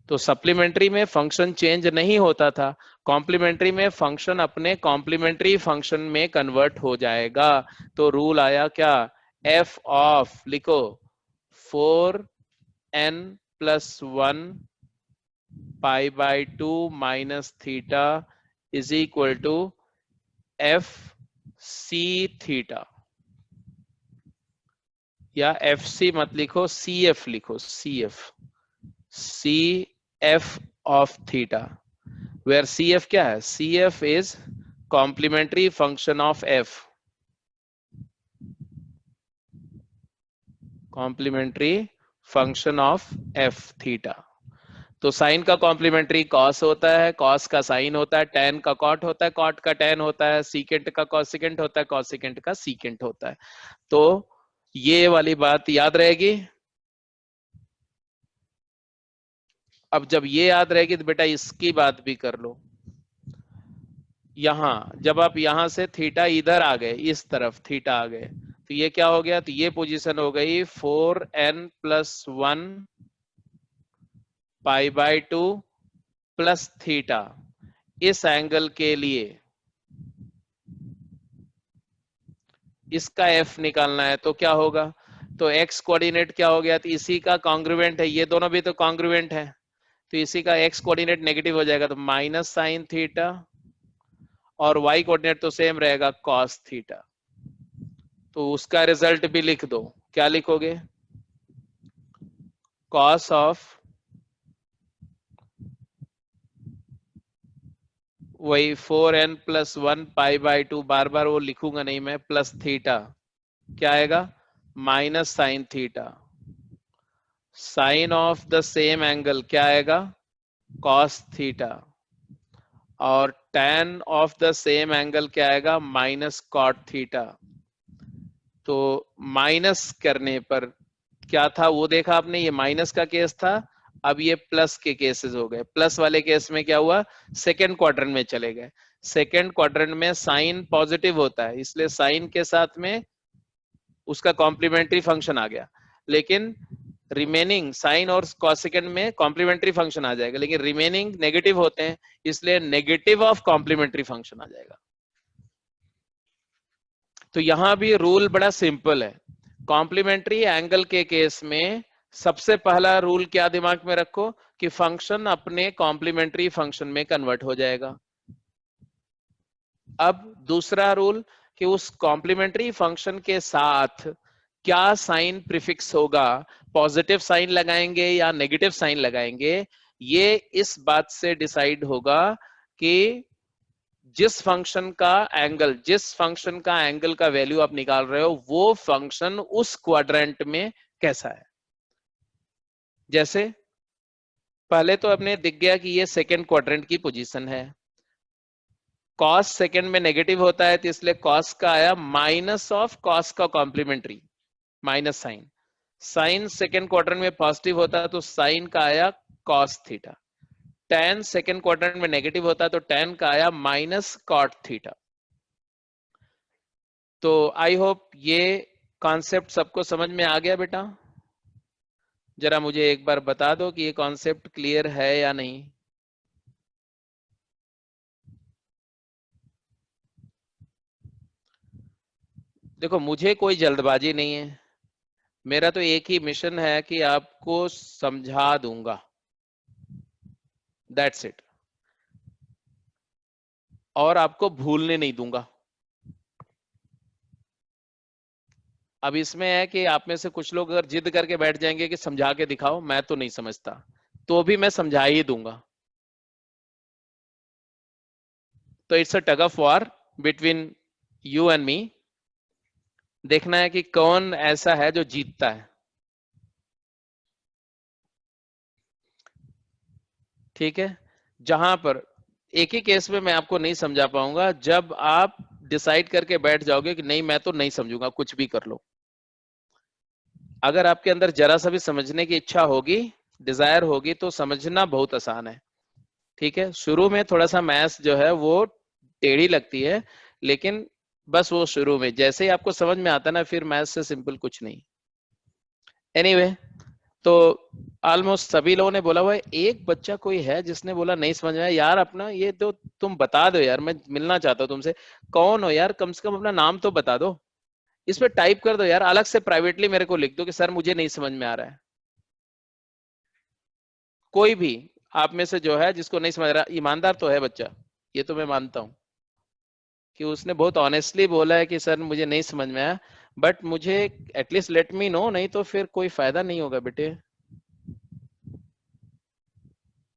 तो सप्लीमेंट्री में फंक्शन चेंज नहीं होता था, कॉम्प्लीमेंट्री में फंक्शन अपने कॉम्प्लीमेंट्री फंक्शन में कन्वर्ट हो जाएगा। तो रूल आया क्या, एफ ऑफ लिखो 4n plus 1 pi by 2 minus theta is equal to f c theta, या एफ सी मत लिखो, सी एफ लिखो, c f of theta, where c f क्या है, c f is complementary function of f, complementary function of f theta. तो sine का complementary cos होता है, कॉस का साइन होता है, टेन का कॉट होता है, कॉट का टेन होता है, सीकेंट का कॉसिकेंट होता है, कॉसिकेंट का सीकेंट होता है। तो ये वाली बात याद रहेगी। अब जब ये याद रहेगी तो बेटा इसकी बात भी कर लो। यहां जब आप यहां से थीटा इधर आ गए, इस तरफ थीटा आ गए, तो ये क्या हो गया, तो ये पोजीशन हो गई 4n plus 1 pi by 2 plus theta. इस एंगल के लिए इसका f निकालना है, तो क्या होगा, तो x कोऑर्डिनेट क्या हो गया, तो इसी का कॉन्ग्रुएंट है, ये दोनों भी तो कॉन्ग्रुएंट है, तो इसी का x कोऑर्डिनेट नेगेटिव हो जाएगा, तो माइनस साइन थीटा, और y कोऑर्डिनेट तो सेम रहेगा कॉस थीटा। तो उसका रिजल्ट भी लिख दो, क्या लिखोगे, कॉस ऑफ, वही 4n plus 1 पाई बाय 2, बार बार वो लिखूंगा नहीं मैं, प्लस थीटा क्या आएगा, minus sine theta, sine of the same angle क्या आएगा, कॉस थीटा, और tan of the same angle क्या आएगा, माइनस कॉट थीटा। तो माइनस करने पर क्या था वो देखा आपने, ये माइनस का केस था, अब ये प्लस के केसेस हो गए। प्लस वाले केस में क्या हुआ, सेकेंड क्वाड्रेंट में चले गए, सेकेंड क्वाड्रेंट में साइन पॉजिटिव होता है, इसलिए साइन के साथ में उसका कॉम्प्लीमेंट्री फंक्शन आ गया, लेकिन रिमेनिंग साइन और कॉसेकेंड में कॉम्प्लीमेंट्री फंक्शन आ जाएगा, लेकिन रिमेनिंग नेगेटिव होते हैं, इसलिए नेगेटिव ऑफ कॉम्प्लीमेंट्री फंक्शन आ जाएगा। तो यहां भी रूल बड़ा सिंपल है, कॉम्प्लीमेंट्री एंगल के केस में सबसे पहला रूल क्या दिमाग में रखो, कि फंक्शन अपने कॉम्प्लीमेंट्री फंक्शन में कन्वर्ट हो जाएगा। अब दूसरा रूल, कि उस कॉम्प्लीमेंट्री फंक्शन के साथ क्या साइन प्रीफिक्स होगा, पॉजिटिव साइन लगाएंगे या नेगेटिव साइन लगाएंगे, ये इस बात से डिसाइड होगा कि जिस फंक्शन का एंगल का वैल्यू आप निकाल रहे हो, वो फंक्शन उस क्वाड्रेंट में कैसा है। जैसे पहले तो अपने दिख गया कि ये सेकेंड क्वाड्रेंट की पोजीशन है, कॉस सेकेंड में नेगेटिव होता है, तो इसलिए कॉस का आया माइनस ऑफ कॉस का complementary, minus sine, sine second quadrant में पॉजिटिव होता है, तो साइन का आया cos theta, tan second quadrant में नेगेटिव होता है, तो tan का आया माइनस कॉट थीटा। तो आई होप ये कॉन्सेप्ट सबको समझ में आ गया बेटा, जरा मुझे एक बार बता दो कि ये कॉन्सेप्ट क्लियर है या नहीं। देखो मुझे कोई जल्दबाजी नहीं है, मेरा तो एक ही मिशन है कि आपको समझा दूंगा, दैट्स इट, और आपको भूलने नहीं दूंगा। अब इसमें है कि आप में से कुछ लोग अगर जिद करके बैठ जाएंगे कि समझा के दिखाओ, मैं तो नहीं समझता, तो भी मैं समझा ही दूंगा। तो it's a tug of war between you and me, देखना है कि कौन ऐसा है जो जीतता है, ठीक है। जहां पर एक ही केस में मैं आपको नहीं समझा पाऊंगा, जब आप डिसाइड करके बैठ जाओगे कि नहीं मैं तो नहीं समझूंगा, कुछ भी कर लो। अगर आपके अंदर जरा सा भी समझने की इच्छा होगी, डिजायर होगी, तो समझना बहुत आसान है, ठीक है। शुरू में थोड़ा सा मैथ्स जो है वो टेढ़ी लगती है, लेकिन बस वो शुरू में, जैसे ही आपको समझ में आता ना, फिर मैथ्स से सिंपल कुछ नहीं। एनीवे, तो ऑलमोस्ट सभी लोगों ने बोला हुआ है, एक बच्चा कोई है जिसने बोला नहीं समझ में आया, यार अपना ये तो तुम बता दो यार, मैं मिलना चाहता हूँ तुमसे, कौन हो यार, कम से कम अपना नाम तो बता दो, इसमें टाइप कर दो यार, अलग से प्राइवेटली मेरे को लिख दो कि सर मुझे नहीं समझ में आ रहा है। कोई भी आप में से जो है जिसको नहीं समझ रहा, ईमानदार तो है बच्चा, ये तो मैं मानता हूं कि उसने बहुत ऑनेस्टली बोला है कि सर मुझे नहीं समझ में आया, बट मुझे एटलीस्ट लेट मी नो, नहीं तो फिर कोई फायदा नहीं होगा बेटे।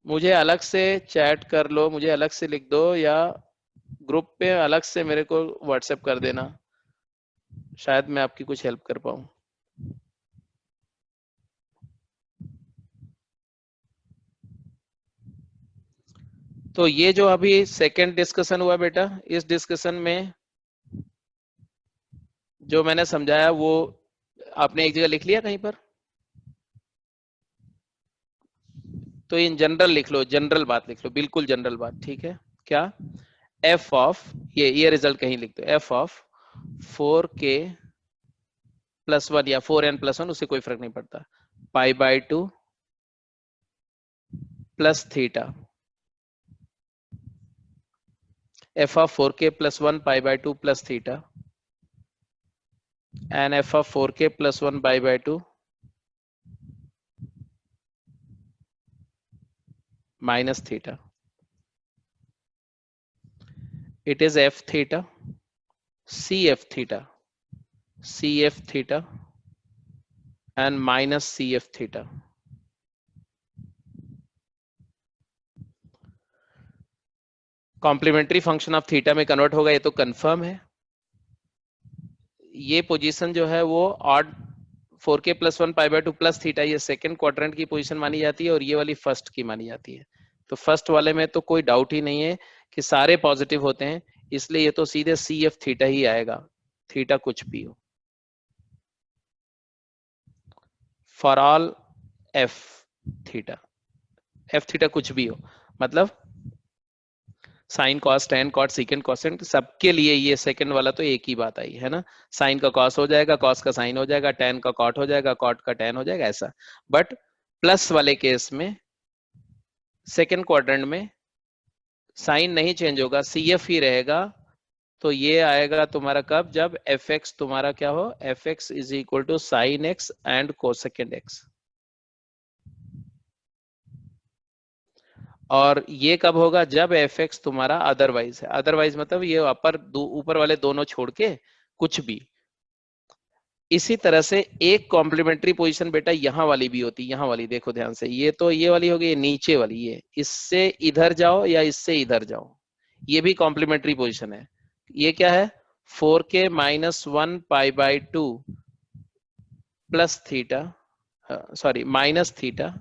मुझे अलग से चैट कर लो, मुझे अलग से लिख दो, या ग्रुप पे अलग से मेरे को व्हाट्सएप कर देना, शायद मैं आपकी कुछ हेल्प कर पाऊं। तो ये जो अभी सेकंड डिस्कशन हुआ बेटा, इस डिस्कशन में जो मैंने समझाया वो आपने एक जगह लिख लिया कहीं पर? तो इन जनरल लिख लो, जनरल बात लिख लो, बिल्कुल जनरल बात, ठीक है? क्या? एफ ऑफ, ये रिजल्ट कहीं लिख दो, एफ ऑफ 4k प्लस 1 या 4n प्लस 1, उससे कोई फर्क नहीं पड़ता, पाई by 2 plus theta, f of 4k plus 1 pi by 2 plus theta, and f of 4k plus 1 pi by 2 minus theta. It is f theta, cf theta, cf theta, and minus cf theta. Complementary function of theta में convert होगा, ये तो confirm है। ये position जो है वो odd 4k plus 1 pi by 2 plus theta, ये सेकंड क्वाड्रेंट की पोजीशन मानी जाती है, और ये वाली फर्स्ट की मानी जाती है। तो फर्स्ट वाले में तो कोई डाउट ही नहीं है कि सारे पॉजिटिव होते हैं, इसलिए ये तो सीधे सी एफ थीटा ही आएगा, थीटा कुछ भी हो, for all f theta, f theta कुछ भी हो, मतलब sine cos tan cot secant cosecant, सबके लिए ये सेकंड वाला तो एक ही बात आई है ना, साइन का कॉस हो जाएगा, कॉस का साइन हो जाएगा, टेन का कॉट हो जाएगा, कॉट का टेन हो जाएगा, ऐसा। बट प्लस वाले केस में सेकंड क्वाड्रेंट में साइन नहीं चेंज होगा, सी एफ ही रहेगा। तो ये आएगा तुम्हारा कब? जब एफ एक्स तुम्हारा क्या हो, f x is equal to sine x and cosecant x. और ये कब होगा? जब एफ एक्स तुम्हारा अदरवाइज है, अदरवाइज मतलब ये ऊपर वाले दोनों छोड़ के कुछ भी। इसी तरह से एक कॉम्प्लीमेंट्री पोजीशन बेटा यहाँ वाली भी होती है, यहाँ वाली देखो ध्यान से, ये तो ये वाली होगी, ये नीचे वाली, ये इससे इधर जाओ या इससे इधर जाओ, ये भी कॉम्प्लीमेंट्री पोजीशन है। ये क्या है? 4k minus 1 pi by 2 plus theta, sorry minus theta,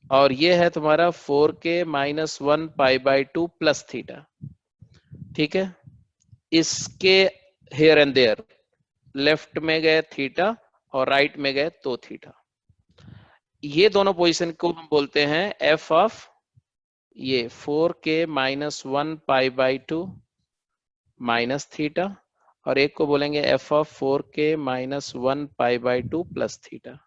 और ये है तुम्हारा 4k minus 1 pi by 2 plus theta, ठीक है? इसके हेयर एंड देयर, लेफ्ट में गए थीटा और राइट में गए तो थीटा। ये दोनों पोजीशन को हम बोलते हैं एफ ऑफ ये 4k minus 1 pi by 2 minus theta, और एक को बोलेंगे F of 4k minus 1 pi by 2 plus theta.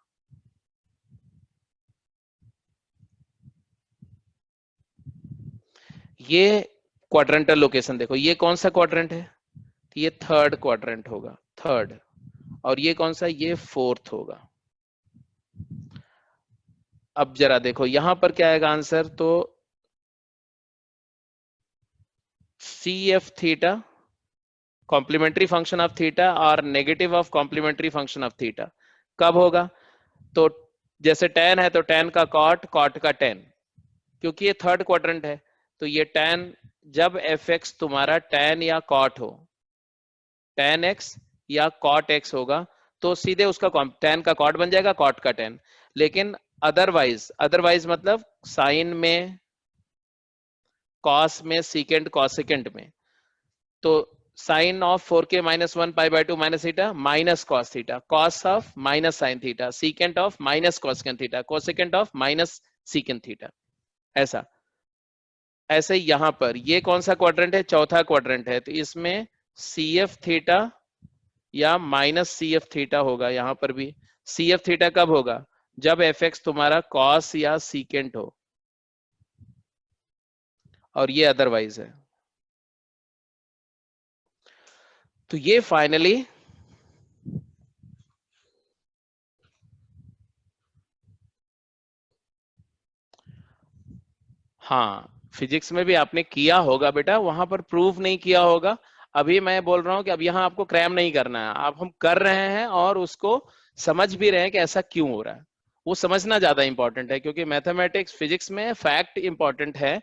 ये क्वाड्रेंटल लोकेशन देखो, ये कौन सा क्वाड्रेंट है? ये थर्ड क्वाड्रेंट होगा, थर्ड। और ये कौन सा? ये फोर्थ होगा। अब जरा देखो यहां पर क्या आएगा आंसर, तो c f theta complementary function of theta और negative of complementary function of theta कब होगा? तो जैसे टेन है तो टेन का कॉट, कॉट का टेन, क्योंकि ये थर्ड क्वाड्रेंट है, तो ये टेन, जब एफ एक्स तुम्हारा टेन या कॉट हो, टेन एक्स या कॉट एक्स होगा, तो सीधे उसका टेन का कॉट बन जाएगा, कॉट का टेन। लेकिन अदरवाइज, अदरवाइज मतलब साइन में, कॉस में, सीकेंट कॉसेकेंट में, तो sine of 4k minus 1 pi by 2 minus theta minus cos theta, cos of minus sine theta, secant of minus cosecant theta, cosecant of minus secant theta, ऐसा। ऐसे यहां पर ये कौन सा क्वाड्रेंट है? चौथा क्वाड्रेंट है, तो इसमें सी एफ थीटा या माइनस सी एफ थीटा होगा। यहां पर भी सी एफ थीटा कब होगा? जब एफ एक्स तुम्हारा कॉस या सीकेंट हो, और ये अदरवाइज है। तो ये फाइनली हाँ, फिजिक्स में भी आपने किया होगा बेटा, वहां पर प्रूव नहीं किया होगा। अभी मैं बोल रहा हूँ कि अब यहाँ आपको क्रैम नहीं करना है, आप हम कर रहे हैं और उसको समझ भी रहे हैं कि ऐसा क्यों हो रहा है। वो समझना ज्यादा इंपॉर्टेंट है, क्योंकि मैथमेटिक्स फिजिक्स में फैक्ट इंपॉर्टेंट है।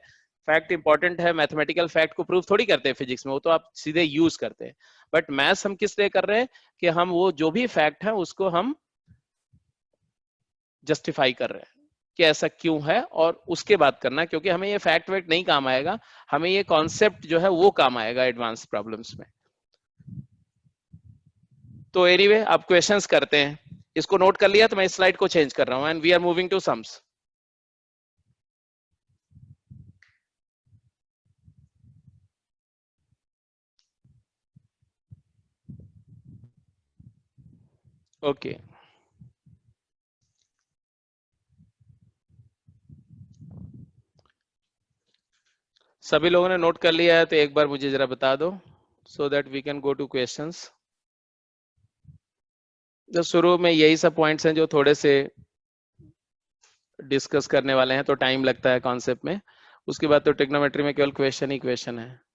फैक्ट इंपॉर्टेंट है, मैथमेटिकल फैक्ट को प्रूव थोड़ी करते हैं फिजिक्स में, वो तो आप सीधे यूज करते हैं। बट मैथ्स हम किस लिए कर रहे हैं कि हम वो जो भी फैक्ट है उसको हम जस्टिफाई कर रहे हैं कि ऐसा क्यों है, और उसके बाद करना, क्योंकि हमें ये फैक्ट वैक्ट नहीं काम आएगा, हमें ये कॉन्सेप्ट जो है वो काम आएगा एडवांस प्रॉब्लम्स में। तो एनीवे आप क्वेश्चंस करते हैं, इसको नोट कर लिया तो मैं इस स्लाइड को चेंज कर रहा हूं and we are moving to sums. Okay, सभी लोगों ने नोट कर लिया है तो एक बार मुझे जरा बता दो, so that we can go to questions. तो शुरू में यही सब पॉइंट्स हैं जो थोड़े से डिस्कस करने वाले हैं, तो टाइम लगता है कॉन्सेप्ट में। उसके बाद तो ट्रिग्नोमेट्री में केवल क्वेश्चन ही क्वेश्चन है।